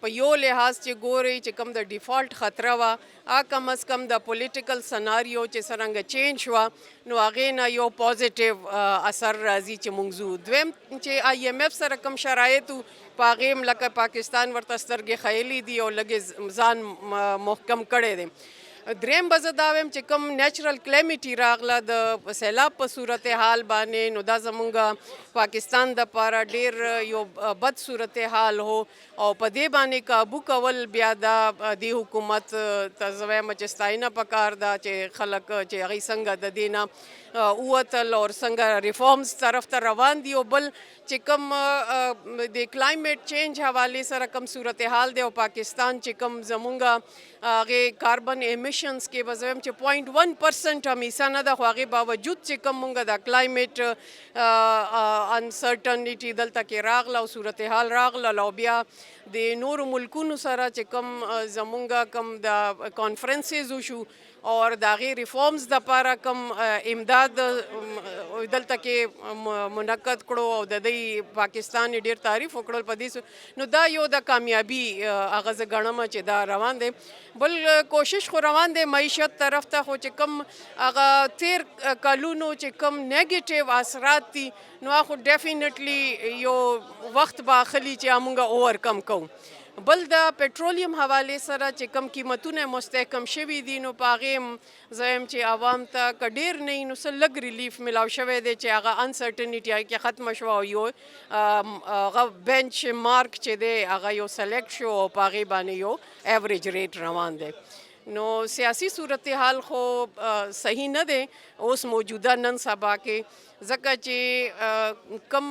په یو لحاظ چې ګوري چې کوم د ډیفالت خطره وه، کم از کم د پولیټیکل سناریو چې څرنګه چینج شوه نو هغې نه یو پازیټیو اثر راځي چې موږ ځو. دویم چې آی ایم ایف سره کوم شرایط وو په هغې هم لکه پاکستان ورته سترګې خیلي دي او لږې ځان محکم کړی دی. دریم به زه دا وایم چې کوم نیچرل کلیمیټي راغله د سیلاب په صورت حال باندې، نو دا زمونږ پاکستان دپاره ډېر یو بد صورت حال هو، او په دې باندې قابو کول بیا دا د حکومت ته زه وایم چې ستاینه پکار ده چې خلک چې هغوی څنګه د دې نه ووتل او څنګه ریفارمز طرف ته روان دي. او بل چې کوم د کلایمیټ چینج حوالې سره کوم صورت حال دی او پاکستان چې کوم زمونږ هغې کاربن امیشنز کې به زه وایم چې 0.1% هم حصه نه ده، خو هغې باوجود چې کوم مونږ د کلایمیټ انسرټنټي دلته کې راغله او صورت حال راغله، او بیا د نورو ملکونو سره چې کوم زمونږ کوم د کانفرنسز وشو اور د هغې ریفارمز دپاره کوم امداد دلته کې منعقد کړو او د دوی پاکستان یې ډېر تعریف وکړل په دې، نو دا یو د کامیابي هغه زه ګڼم چې دا روان دی. بل کوشش خو روان دی معیشت طرف ته، خو چې کوم هغه تیر کلونو چې کوم نیګیټیو اثرات دي نو هغه خو ډیفینیټلی یو وخت به اخلي چې موږ اوورکم کوو. بل د پټرولیم حوالې سره چې کم قیمتونه مستحکم شوي دي نو په هغې هم زه یم چې عوام ته که ډېر نه وي نو څه لږ ریلیف میلاو شوی دی چې هغه انسرټنټي هغې کې ختمه شوه او یو هغه بینچ مارک چې دی هغه یو سلیکټ شو او په هغې باندې یو ایوریج ریټ روان دی. نو سیاسی صورتحال خو صحیح نه دی اوس موجوده نن سبا کې، ځکه چې کم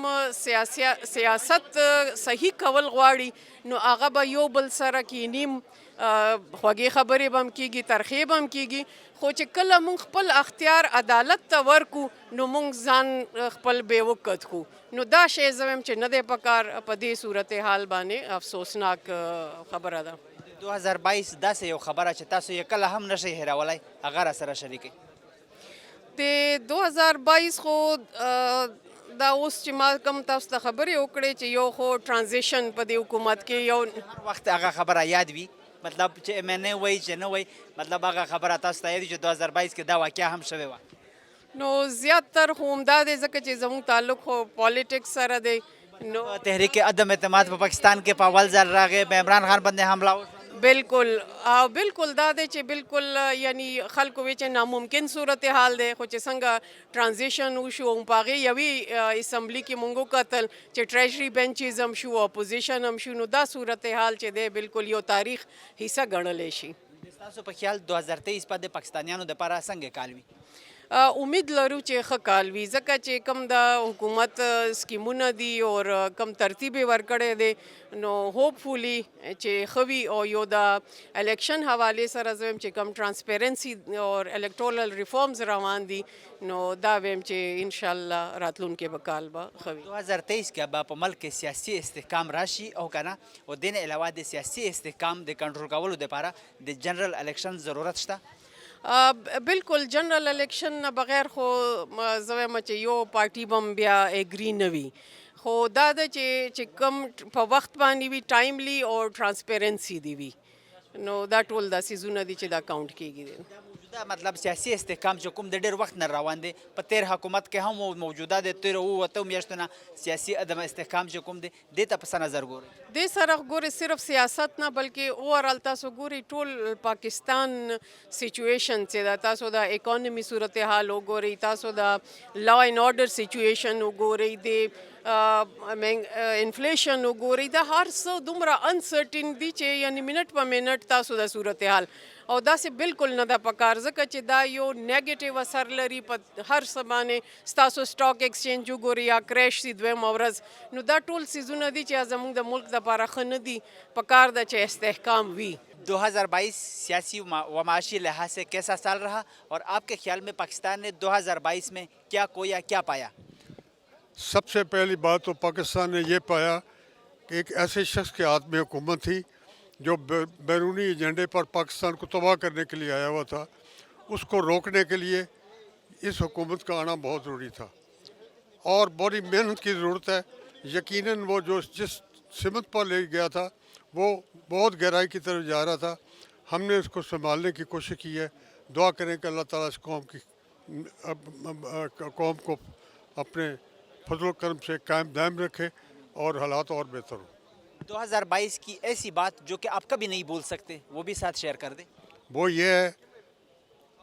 سیاست صحیح کول غواړي نو هغه به یو بل سره کینیم، خوږې خبرې به هم کېږي، ترخې به هم کېږي، خو چې کله مونږ خپل اختیار عدالت ته ورکو نو مونږ ځان خپل بیوقت کو. نو دا شی زه وایم چې نه دی پکار، په دې صورتحال باندې افسوسناک خبره ده. 2022 داسې یو خبره چې تاسو یې کله هم نشئ هېرولی، هغه را سره شریکئ. د 2022 خو دا اوس چې ما کوم تاسو ته خبرې وکړې چې یو خو ټرانزیشن په دې حکومت کې یو هر وخت هغه خبره یاد وي، مطلب چې ایم این ای وایي چې نه وایي، مطلب هغه خبره تاسو ته یاد وي چې 2022 کې دا واقعه هم شوې وه. نو زیاتر خو همدا دی ځکه چې زموږ تعلق خو پالیټکس سره دی. نو تحریک عدم اعتماد په پاکستان کې په اول ځل راغی، په عمران خان باندې حمله وشوه. بالکل دا دی چې بالکل یعنی خلکو وی چې ناممکن صورتحال دی، خو چې څنګه ټرانزیشن وشو په هغې یوې اسمبلي کې مونږ وکتل چې ټریجري بینچز هم شو، اپوزیشن هم شو، نو دا صورتحال چې دی بالکل یو تاریخ حصه ګڼلی شي. ستاسو په خیال 2023 په د پاکستانیانو دپاره څنګه کال وي؟ امید لرو چې ښه کال وي ځکه چې کم د حکومت سکیمونه دي او کم ترتیب یې ورکړی دی نو هوپفولي چې ښه وي او یو د الیکشن حوالې سره زه وایم چې کم ټرانسپیرنسي او الکټورل ریفارمز روان دي نو دا وایم چې انشاءالله راتلونکي به کال به ښه وي 2023 کې به په ملک کې سیاسي استحکام راشي او کنه او دین علاوه د سیاسي استحکام د کنټرول کولو لپاره د جنرال الیکشن ضرورت شته بالکل جنرال الیکشن نه بغیر خو زه وایم چې یو پارټي به هم بیا اګري نه وي خو دا ده چې کم په وخت باندې وي ټایملی او ټرانسپیرنسي دی وي نو دا ټول دا سیزونه دي چې دا کاونټ کیږي موجوده مطلب سیاسي استحکام چې کوم د ډېر وخت نه روان دی په تیر حکومت کې هم موجوده د تیر اوه میاشتو نه سیاسي عدم استحکام چې کوم دی دې ته په څه نظر ګورئ دې سره ګورئ صرف سیاست نه بلکې اوورال تاسو ګورئ ټول پاکستان سچویشن چې دا تاسو د اکانومي صورتحال وګورئ تاسو د لا اینڈ آرډر سچویشن وګورئ د انفلیشن وګورئ دا هر څه دومره انسرټن دي چې یعنی منټ په منټ تاسو د صورتحال او داسې بالکل نه ده پکار ځکه چې دا یو نیګیټیو اثر لري په هر څه باندې ستاسو سټاک ایکسچینج وګورئ یا کریش شي دویمه ورځ نو دا ټول څیزونه دي چې زموږ د ملک دپاره ښه نه دي پکار ده چې استحکام وي 2022 سیاسی و معاشی لحاظ سے کیسا سال رہا اور آپ کے خیال میں پاکستان نے 2022 میں کیا کھویا کیا پایا سب سے پہلی بات تو پاکستان نے یہ پایا کہ ایک ایسے شخص کے ہاتھ میں حکومت تھی جو بیرونی ایجنڈے پر پاکستان کو تباہ کرنے کے لیے آیا ہوا تھا اس کو روکنے کے لیے اس حکومت کا آنا بہت ضروری تھا اور بڑی محنت کی ضرورت ہے یقیناً وہ جو جس سمت پر لے گیا تھا وہ بہت گہرائی کی طرف جا رہا تھا ہم نے اس کو سنبھالنے کی کوشش کی ہے دعا کریں کہ اللہ تعالیٰ اس قوم کو اپنے فضل و کرم سے قائم دائم رکھے اور حالات اور بہتر ہوں 2022 کی ایسی بات جو کہ آپ کبھی نہیں بھول سکتے وہ بھی ساتھ شیئر کر دیں وہ یہ ہے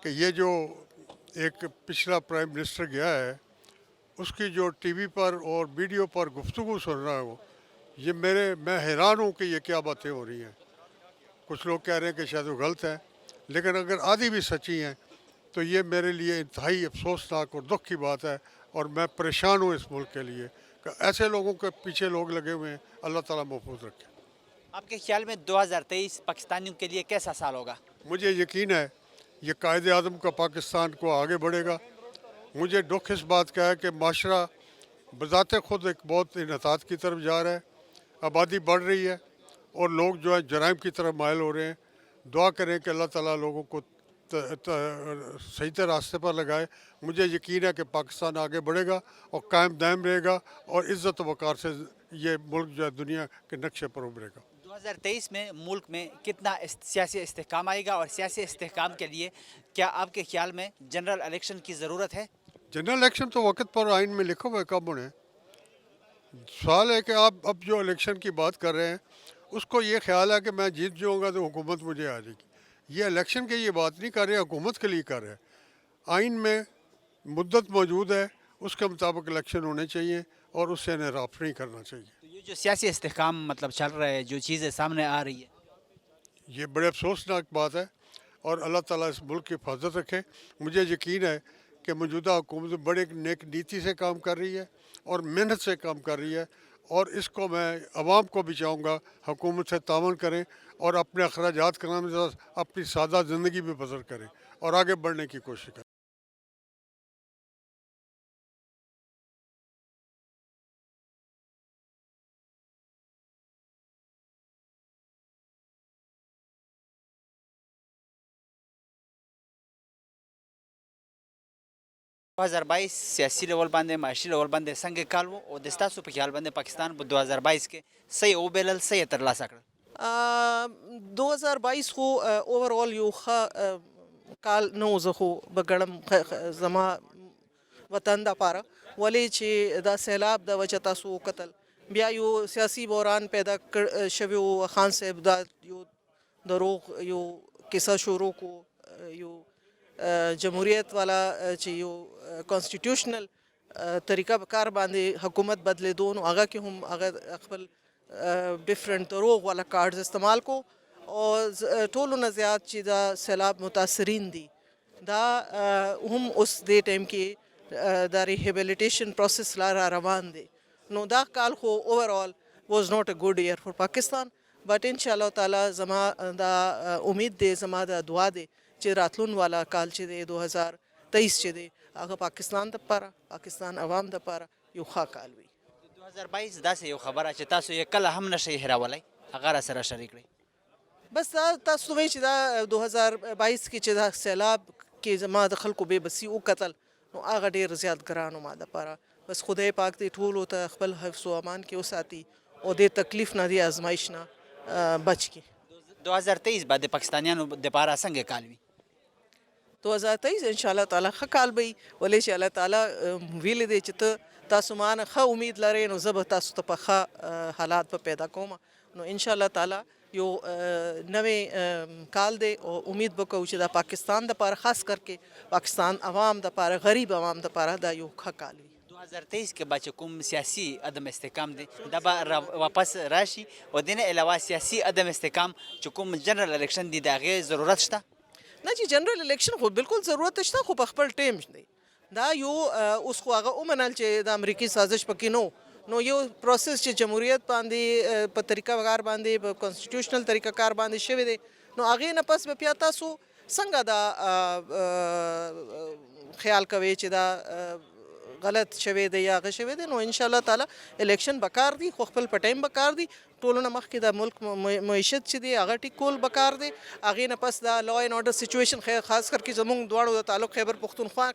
کہ یہ جو ایک پچھلا پرائم منسٹر گیا ہے اس کی جو ٹی وی پر اور ویڈیو پر گفتگو سن رہا ہوں یہ میں حیران ہوں کہ یہ کیا باتیں ہو رہی ہیں کچھ لوگ کہہ رہے ہیں کہ شاید وہ غلط ہے لیکن اگر آدھی بھی سچی ہیں تو یہ میرے لیے انتہائی افسوسناک اور دکھ کی بات ہے اور میں پریشان ہوں اس ملک کے لیے کہ ایسے لوگوں کے پیچھے لوگ لگے ہوئے ہیں اللہ تعالیٰ محفوظ رکھے آپ کے خیال میں 2023 پاکستانیوں کے لیے کیسا سال ہوگا مجھے یقین ہے یہ قائد اعظم کا پاکستان کو آگے بڑھے گا مجھے دکھ اس بات کا ہے کہ معاشرہ بذات خود ایک بہت انحطاط کی طرف جا رہا ہے آبادی بڑھ رہی ہے اور لوگ جو ہے جرائم کی طرف مائل ہو رہے ہیں دعا کریں کہ اللہ تعالیٰ لوگوں کو صحیح راستے پر لگائے مجھے یقین ہے کہ پاکستان آگے بڑھے گا اور قائم دائم رہے گا اور عزت و وقار سے یہ ملک جو ہے دنیا کے نقشے پر ابھرے گا 2023 میں ملک میں کتنا سیاسی استحکام آئے گا اور سیاسی استحکام کے لیے کیا آپ کے خیال میں جنرل الیکشن کی ضرورت ہے جنرل الیکشن تو وقت پر آئین میں لکھا ہوا ہے کب ہونے سوال ہے کہ آپ اب جو الیکشن کی بات کر رہے ہیں اس کو یہ خیال ہے کہ میں جیت جاؤں گا تو حکومت مجھے آ جائے گی یہ الیکشن کے یہ بات نہیں کر رہے حکومت کے لیے کر رہے آئین میں مدت موجود ہے اس کے مطابق الیکشن ہونے چاہیے اور اس سے انحراف نہیں کرنا چاہیے یہ جو سیاسی استحکام مطلب چل رہا ہے جو چیزیں سامنے آ رہی ہے یہ بڑے افسوسناک بات ہے اور اللہ تعالیٰ اس ملک کی حفاظت رکھے مجھے یقین ہے کہ موجودہ حکومت بڑے نیک نیتی سے کام کر رہی ہے اور محنت سے کام کر رہی ہے اور اس کو میں عوام کو بھی چاہوں گا حکومت سے تعاون کریں اور اپنے اخراجات کرانے کے ساتھ اپنی سادہ زندگی بھی بسر کریں اور آگے بڑھنے کی کوشش کریں دو 2022 سیاسي لیول باندې معاشي لیول باندې څنګه کال و او د ستاسو په خیال باندې پاکستان په 2022 کې څه وبلل څه یې ترلاسه کړل 2022 خو اوورال یو ښه کال نه و زه خو به ګڼم زما وطن دپاره ولې چې دا سیلاب د وجه تاسو وکتل بیا یو سیاسي بحران پیدا شوی و خان صاحب دا یو دروغ یو کیسه شروع کو یو جمهوریت والا چې یو کانسټیټیوشنل طریقه کار باندې حکومت بدلیدو نو هغه کې هم هغه خپل ډیفرنٹ دروغ والا کارډز استعمال کو او ټولو نه زیات چې دا سیلاب متاثرین دي دا هم اوس دې ټایم کې دا ریهیبلیټیشن پروسس لا را روان دی. نو دا کال خو اوورال واز ناٹ ا ګډ ایئر فار پاکستان، بٹ ان شاء الله تعالی زما دا امید دی، زما دا دعا دی چې راتلون والا کال چې دی 2023 چې دی هغه پاکستان دپاره، پاکستان عوام دپاره یو ښه کال وي. 2022 داسې یو خبره چې تاسو یې کله هم نشئ هېرولی، هغه را سره شریک کړئ. بس دا تاسو وایي چې دا 2022 کې چې دا سیلاب کې زما د خلکو بې بسي وکتل، نو هغه ډېر زیات ګران و ما دپاره. بس خدای پاک دې ټولو ته خپل حفظ و امان کې وساتي او دې تکلیف نه دې ازمایش نه بچ کړي. 2023 به د پاکستانیانو دپاره څنګه کال وي؟ 2023 ان شاء الله تعالی ښه کال به وي، ولې چې الله تعالی ویلې دی چې ته تاسو مانه ښه امید لرئ، نو زه به تاسو ته په ښه حالات به پیدا کوم. نو ان شاء الله تعالی یو نوې کال دی او امید به کوو چې دا پاکستان دپاره، خاص کر کې پاکستان عوام دپاره، غریب عوام دپاره دا یو ښه کال وي. 2023 کې به چې کوم سیاسي عدم استحکام دی دا به واپس راشي، او د نه علاوه سیاسي عدم استحکام چې کوم جنرال الیکشن دی د هغې ضرورت شته؟ نه چې جنرال الیکشن خو بالکل ضرورت شته، خو په خپل ټیم دی. دا یو اوس خو هغه ومنل چې د امریکي سازش پکې نو یو پروسس چې جمهوریت باندې په طریقه کار باندې په کانسټیټیوشنل طریقه کار باندې شوی دی، نو هغې نه پس به بیا تاسو څنګه دا خیال کوئ چې دا غلط شوی دی یا هغه شوی دی؟ نو ان شاء الله تعالی الیکشن به کار دی، خو خپل په ټایم به کار دی. ټولو نه مخکې د ملک معیشت چې دی هغه ټیک کول به کار دی. هغې نه پس دا لا اینډ اورډر سچویشن خاص کر کې زمونږ دواړو د تعلق خیبر پښتونخوا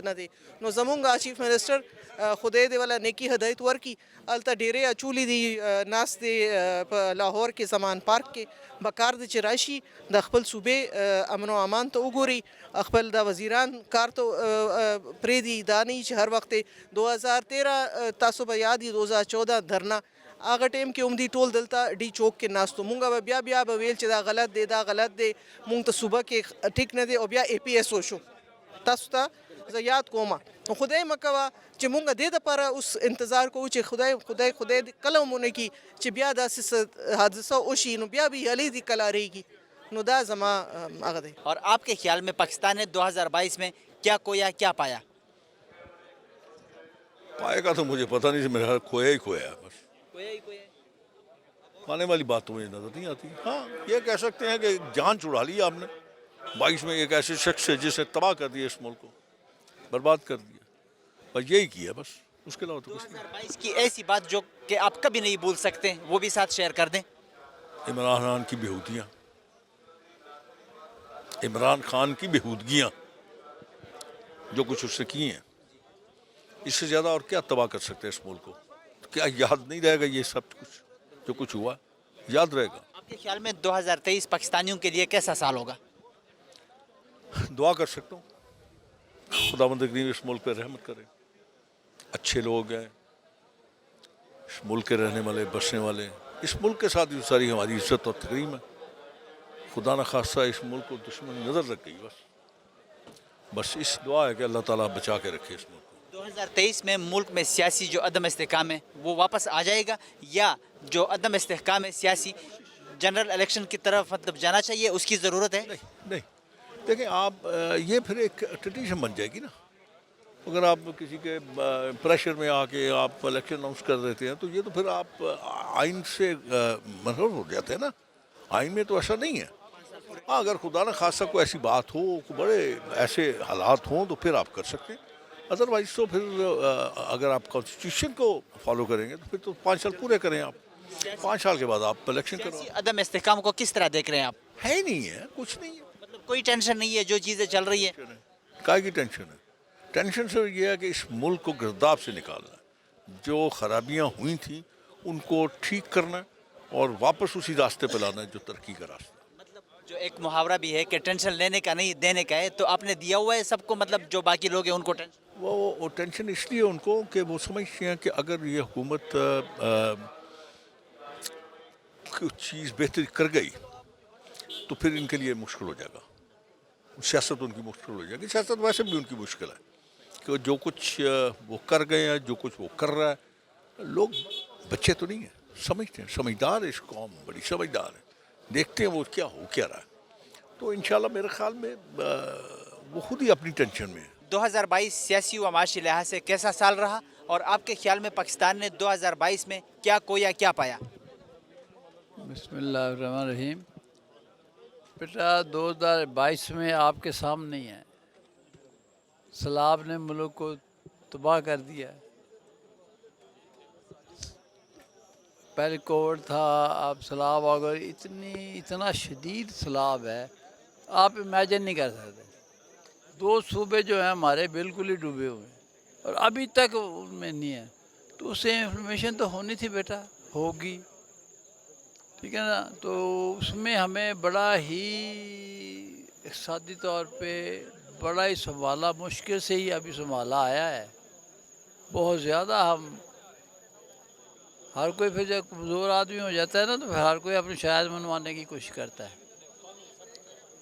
نه دی، نو زمونږ چیف منسټر خدای دې والا نیکی هدایت ورکړي، هلته ډېرې اچولې دي ناست دی په لاهور کې زمان پارک کې، به کار دی چې راشي د خپل صوبې امن و امان ته وګوري، خپل د وزیران کار ته پرېږدي. دا نه چې هر وخت 2013 تاسو به یاد وي 2014 دھرنا، هغه ټایم کې هم دی ټول دلته ډي چوک کې ناستو، مونږ به بیا به ویل چې دا غلط دی، دا غلط دی، مونږ ته صوبه کې ټیک نه دی، او بیا اے پی ایس وشو. تاسو ته زه یاد کوم، نو خدای مه کوه چې مونږ دې دپاره اوس انتظار کوو چې خدای کله مونه کي چې بیا داسې حادثه وشي، نو بیا به یلی دي کلاریږي. نو دا زما هغه دی. اور آپ کے خیال میں پاکستان نے 2022 میں کیا کھویا کیا پایا؟ پائے گا تو مجھے پتہ نہیں، میرا خیال کھویا ہی کھویا ہے، بس پانے والی بات تو مجھے نظر نہیں آتی. ہاں یہ کہہ سکتے ہیں کہ جان چھڑا لی آپ نے 22 میں، ایک ایسے شخص ہے جس نے تباہ کر دیا اس ملک کو، برباد کر دیا، بس یہی کیا بس، اس کے علاوہ تو کچھ نہیں. 2022 کی ایسی بات جو کہ آپ کبھی نہیں بھول سکتے وہ بھی ساتھ شیئر کر دیں. عمران خان کی بےہودگیاں، عمران خان کی بےہودگیاں جو کچھ اس نے کی ہیں، اس سے زیادہ اور کیا تباہ کر سکتے ہیں اس ملک کو؟ کیا یاد نہیں رہے گا یہ سب کچھ جو کچھ ہوا؟ یاد رہے گا. آپ کے خیال میں 2023 پاکستانیوں کے لیے کیسا سال ہوگا؟ دعا کر سکتا ہوں خداوند کریم اس ملک پہ رحمت کرے. اچھے لوگ ہیں اس ملک کے رہنے والے، بسنے والے، اس ملک کے ساتھ ساری ہماری عزت اور تکریم ہے. خدا نہ خاصہ اس ملک کو دشمن نظر رکھ گئی، بس اس دعا ہے کہ اللہ تعالیٰ بچا کے رکھے اس ملک کو. 2023 میں ملک میں سیاسی جو عدم استحکام ہے وہ واپس آ جائے گا، یا جو عدم استحکام ہے سیاسی جنرل الیکشن کی طرف مطلب جانا چاہیے، اس کی ضرورت ہے؟ نہیں دیکھیں آپ، یہ پھر ایک ٹریڈیشن بن جائے گی نا. اگر آپ کسی کے پریشر میں آ کے آپ الیکشن اناؤنس کر دیتے ہیں تو یہ تو پھر آپ آئین سے محروم ہو جاتے ہیں نا. آئین میں تو ایسا نہیں ہے. ہاں اگر خدا نہ خاصہ کوئی ایسی بات ہو، بڑے ایسے حالات ہوں تو پھر آپ کر سکتے ہیں. ادروائز تو پھر اگر آپ کانسٹیٹیوشن کو فالو کریں گے تو پھر تو 5 سال پورے کریں آپ، 5 سال کے بعد آپ الیکشن کرو. عدم استحکام کو کس طرح دیکھ رہے ہیں آپ؟ ہے ہی نہیں ہے، کچھ نہیں ہے، مطلب کوئی ٹینشن نہیں ہے جو چیزیں چل رہی ہیں؟ کائے کی ٹینشن ہے؟ ٹینشن سے یہ ہے کہ اس ملک کو گرداب سے نکالنا ہے، جو خرابیاں ہوئی تھیں ان کو ٹھیک کرنا ہے اور واپس اسی راستے پہ لانا ہے جو ترقی کا راستہ. جو ایک محاورہ بھی ہے کہ ٹینشن لینے کا نہیں دینے کا ہے، تو آپ نے دیا ہوا ہے سب کو، مطلب جو باقی لوگ ہیں ان کو ٹینشن؟ وہ ٹینشن اس لیے ان کو کہ وہ سمجھتے ہیں کہ اگر یہ حکومت کچھ چیز بہتر کر گئی تو پھر ان کے لیے مشکل ہو جائے گا. سیاست ان کی مشکل ہو جائے گی. سیاست ویسے بھی ان کی مشکل ہے کہ جو کچھ وہ کر گئے ہیں، جو کچھ وہ کر رہا ہے، لوگ بچے تو نہیں ہیں، سمجھتے ہیں، سمجھدار ہے. اس قوم بڑی سمجھدار ہے، دیکھتے ہیں وہ کیا ہو کیا رہا ہے. تو انشاءاللہ میرے خیال میں وہ خود ہی اپنی ٹینشن میں ہے. 2022 سیاسی و معاشی لحاظ سے کیسا سال رہا اور آپ کے خیال میں پاکستان نے 2022 میں کیا کھویا کیا پایا؟ بسم اللہ الرحمن الرحیم. بیٹا 2022 میں آپ کے سامنے ہی ہے. سیلاب نے ملک کو تباہ کر دیا. پہلے کووڈ تھا، اب سیلاب آ گئے. اتنا شدید سیلاب ہے آپ امیجن نہیں کر سکتے. 2 صوبے جو ہیں ہمارے بالکل ہی ڈوبے ہوئے ہیں اور ابھی تک ان میں نہیں ہے. تو اس سے انفارمیشن تو ہونی تھی بیٹا، ہوگی، ٹھیک ہے نا. تو اس میں ہمیں بڑا ہی اقتصادی طور پہ بڑا ہی سنبھالا، مشکل سے ہی ابھی سنبھالا آیا ہے. بہت زیادہ ہر کوئی پھر جب کمزور آدمی ہو جاتا ہے نا تو پھر ہر کوئی اپنی شاید منوانے کی کوشش کرتا ہے.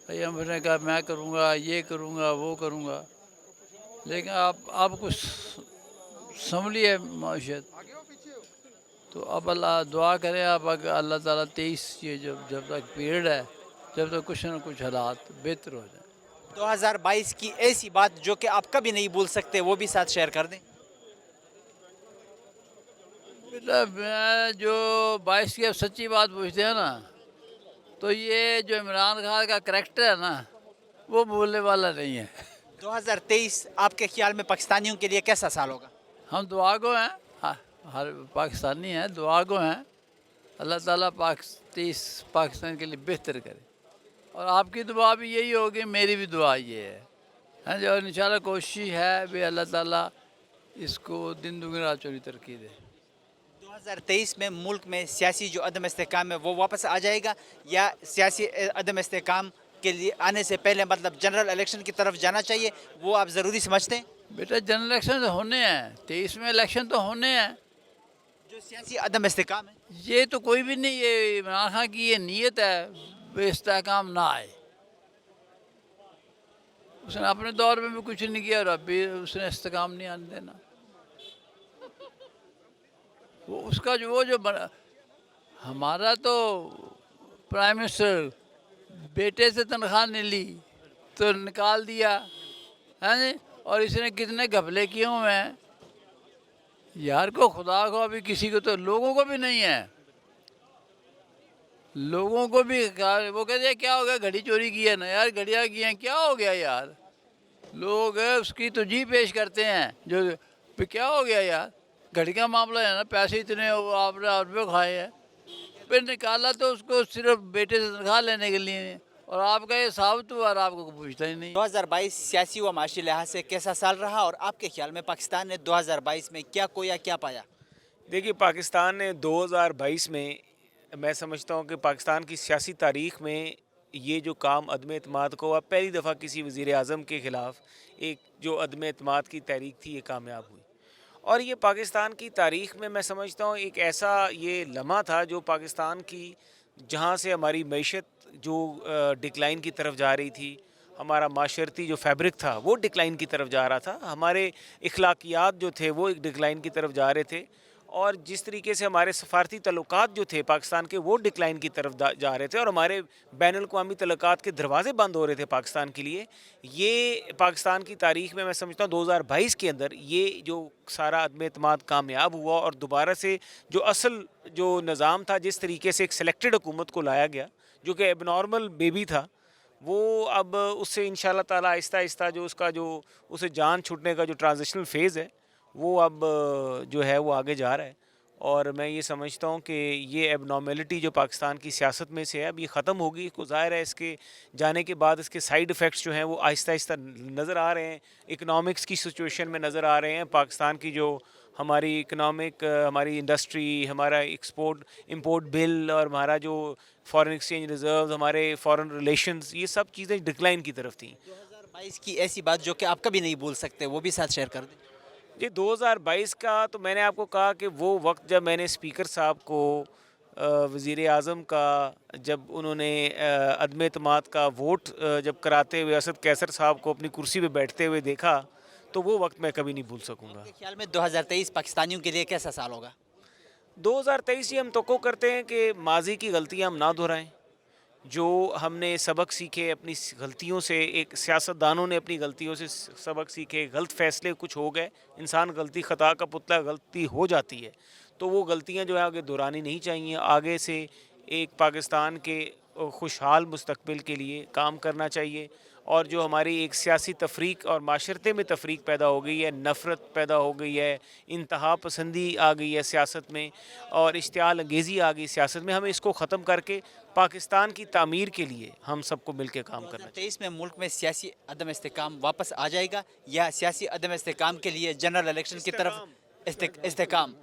بھائی ہم نے کہا میں کروں گا، یہ کروں گا، وہ کروں گا، لیکن آپ کچھ سنبھلیے معیشت. تو اب اللہ دعا کریں آپ اللہ تعالیٰ 23 یہ جب تک پیریڈ ہے، جب تک کچھ نہ کچھ حالات بہتر ہو جائیں. 2022 کی ایسی بات جو کہ آپ کبھی نہیں بھول سکتے وہ بھی ساتھ شیئر کر دیں. بیٹا میں جو 22 کی اب سچی بات پوچھتے ہیں نا تو یہ جو عمران خان کا کریکٹر ہے نا وہ بھولنے والا نہیں ہے. 2023 آپ کے خیال میں پاکستانیوں کے لیے کیسا سال ہوگا؟ ہم دعا گو ہیں، ہر پاکستانی ہیں، دعا گو ہیں. اللہ تعالیٰ پاکستان کے لیے بہتر کرے اور آپ کی دعا بھی یہی ہوگی، میری بھی دعا یہ ہے. ہاں جی، اور انشاءاللہ کوشش ہے بھی اللہ تعالیٰ اس کو دن دگنی رات چوگنی ترقی دے. 2023 میں ملک میں سیاسی جو عدم استحکام ہے وہ واپس آ جائے گا یا سیاسی عدم استحکام کے لیے آنے سے پہلے مطلب جنرل الیکشن کی طرف جانا چاہیے، وہ آپ ضروری سمجھتے ہیں؟ بیٹا جنرل الیکشن تو ہونے ہیں، 23 میں الیکشن تو ہونے ہیں. جو سیاسی عدم استحکام ہے یہ تو کوئی بھی نہیں، یہ عمران خان کی یہ نیت ہے بے استحکام نہ آئے. اس نے اپنے دور میں بھی کچھ نہیں کیا اور اب بھی اس نے استحکام نہیں آنے دینا. وہ اس کا جو ہمارا تو پرائم منسٹر بیٹے سے تنخواہ نہیں لی تو نکال دیا، ہاں جی، اور اس نے کتنے گھپلے کیے ہوئے ہیں یار. کو خدا کو ابھی کسی کو تو لوگوں کو بھی نہیں ہے، لوگوں کو بھی وہ کہتے ہیں کیا ہو گیا گھڑی چوری کی ہے نا یار، گھڑیاں کی ہیں کیا ہو گیا یار. لوگ اس کی تو جی پیش کرتے ہیں جو کیا ہو گیا یار، گھڑی کا معاملہ ہے نا، پیسے اتنے آپ نے روپے کھائے ہیں. پھر نکالا تو اس کو صرف بیٹے سے تنخواہ لینے کے لیے اور آپ کا یہ ثابت ہوا اور آپ کو پوچھتا ہی نہیں. 2022 سیاسی و معاشی لحاظ سے کیسا سال رہا اور آپ کے خیال میں پاکستان نے 2022 میں کیا کھویا کیا پایا؟ دیکھیے پاکستان نے 2022 میں سمجھتا ہوں کہ پاکستان کی سیاسی تاریخ میں یہ جو کام عدم اعتماد کو ہوا، پہلی دفعہ کسی وزیر اعظم کے خلاف ایک جو عدم اعتماد کی تحریک تھی یہ کامیاب ہوئی. اور یہ پاکستان کی تاریخ میں سمجھتا ہوں ایک ایسا یہ لمحہ تھا جو پاکستان کی جہاں سے ہماری معیشت جو ڈکلائن کی طرف جا رہی تھی، ہمارا معاشرتی جو فیبرک تھا وہ ڈکلائن کی طرف جا رہا تھا، ہمارے اخلاقیات جو تھے وہ ایک ڈکلائن کی طرف جا رہے تھے، اور جس طریقے سے ہمارے سفارتی تعلقات جو تھے پاکستان کے وہ ڈکلائن کی طرف جا رہے تھے اور ہمارے بین الاقوامی تعلقات کے دروازے بند ہو رہے تھے پاکستان کے لیے. یہ پاکستان کی تاریخ میں سمجھتا ہوں 2022 کے اندر یہ جو سارا عدم اعتماد کامیاب ہوا اور دوبارہ سے جو اصل جو نظام تھا، جس طریقے سے ایک سلیکٹڈ حکومت کو لایا گیا جو کہ اب نارمل بیبی تھا، وہ اب اس سے انشاءاللہ تعالی آہستہ آہستہ جو اس کا جو اسے جان چھوٹنے کا جو ٹرانزیشنل فیز ہے وہ اب جو ہے وہ آگے جا رہا ہے. اور میں یہ سمجھتا ہوں کہ یہ اب نارمیلٹی جو پاکستان کی سیاست میں سے ہے اب یہ ختم ہوگی. کو ظاہر ہے اس کے جانے کے بعد اس کے سائیڈ ایفیکٹس جو ہیں وہ آہستہ آہستہ نظر آ رہے ہیں، اکنامکس کی سچویشن میں نظر آ رہے ہیں. پاکستان کی جو ہماری اکنامک، ہماری انڈسٹری، ہمارا ایکسپورٹ امپورٹ بل اور ہمارا جو فارن ایکسچینج ریزروز، ہمارے فارن ریلیشنز، یہ سب چیزیں ڈکلائن کی طرف تھیں. 2022 کی ایسی بات جو کہ آپ کبھی نہیں بھول سکتے وہ بھی ساتھ شیئر کر دیں. جی 2022 کا تو میں نے آپ کو کہا کہ وہ وقت جب میں نے اسپیکر صاحب کو وزیر اعظم کا جب انہوں نے عدم اعتماد کا ووٹ جب کراتے ہوئے اسد کیسر صاحب کو اپنی کرسی پہ بیٹھتے ہوئے دیکھا تو وہ وقت میں کبھی نہیں بھول سکوں گا. آپ کے خیال میں 2023 پاکستانیوں کے لیے کیسا سال ہوگا؟ 2023 ہم توقع کرتے ہیں کہ ماضی کی غلطیاں ہم نہ دہرائیں، جو ہم نے سبق سیکھے اپنی غلطیوں سے، ایک سیاستدانوں نے اپنی غلطیوں سے سبق سیکھے، غلط فیصلے کچھ ہو گئے، انسان غلطی خطا کا پتلا، غلطی ہو جاتی ہے، تو وہ غلطیاں جو ہے آگے دہرانی نہیں چاہیے. آگے سے ایک پاکستان کے خوشحال مستقبل کے لیے کام کرنا چاہیے. اور جو ہماری ایک سیاسی تفریق اور معاشرتے میں تفریق پیدا ہو گئی ہے، نفرت پیدا ہو گئی ہے، انتہا پسندی آ گئی ہے سیاست میں، اور اشتعال انگیزی آ گئی سیاست میں، ہمیں اس کو ختم کر کے پاکستان کی تعمیر کے لیے ہم سب کو مل کے کام کرنا چاہیے. 2023 میں ملک میں سیاسی عدم استحکام واپس آ جائے گا، یا سیاسی عدم استحکام کے لیے جنرل الیکشن کی طرف استحکام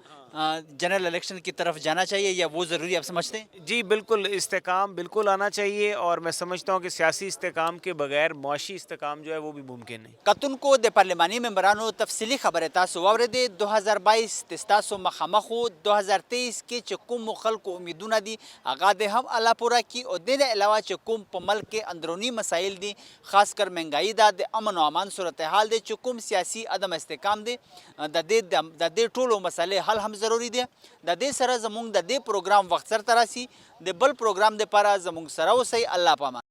جنرل الیکشن کی طرف جانا چاہیے، یا وہ ضروری آپ سمجھتے ہیں؟ جی بالکل، استحکام بالکل آنا چاہیے، اور میں سمجھتا ہوں کہ سیاسی استحکام کے بغیر معاشی استحکام جو ہے وہ بھی ممکن نہیں. کتن کو د پارلیمانی ممبرانو تفصیلی خبره تاسو واورېدې. 2022 د ستاسو مخامخ و. 2023 کې چې کوم خلکو امیدونه دي هغه د هم الله پوره کړي، او د دې علاوه چې کوم په ملک کې اندروني مسایل دي، خاص کر مهنګایي ده، د امن او امان صورتحال دی، چې کوم سیاسي عدم استحکام دی، د دې ټولو مسلې حل هم ضروری دی. د دې سره زموږ د دې پروګرام وخت سره تراسي، د بل پروګرام د لپاره زموږ سره اوسئ. الله پامان.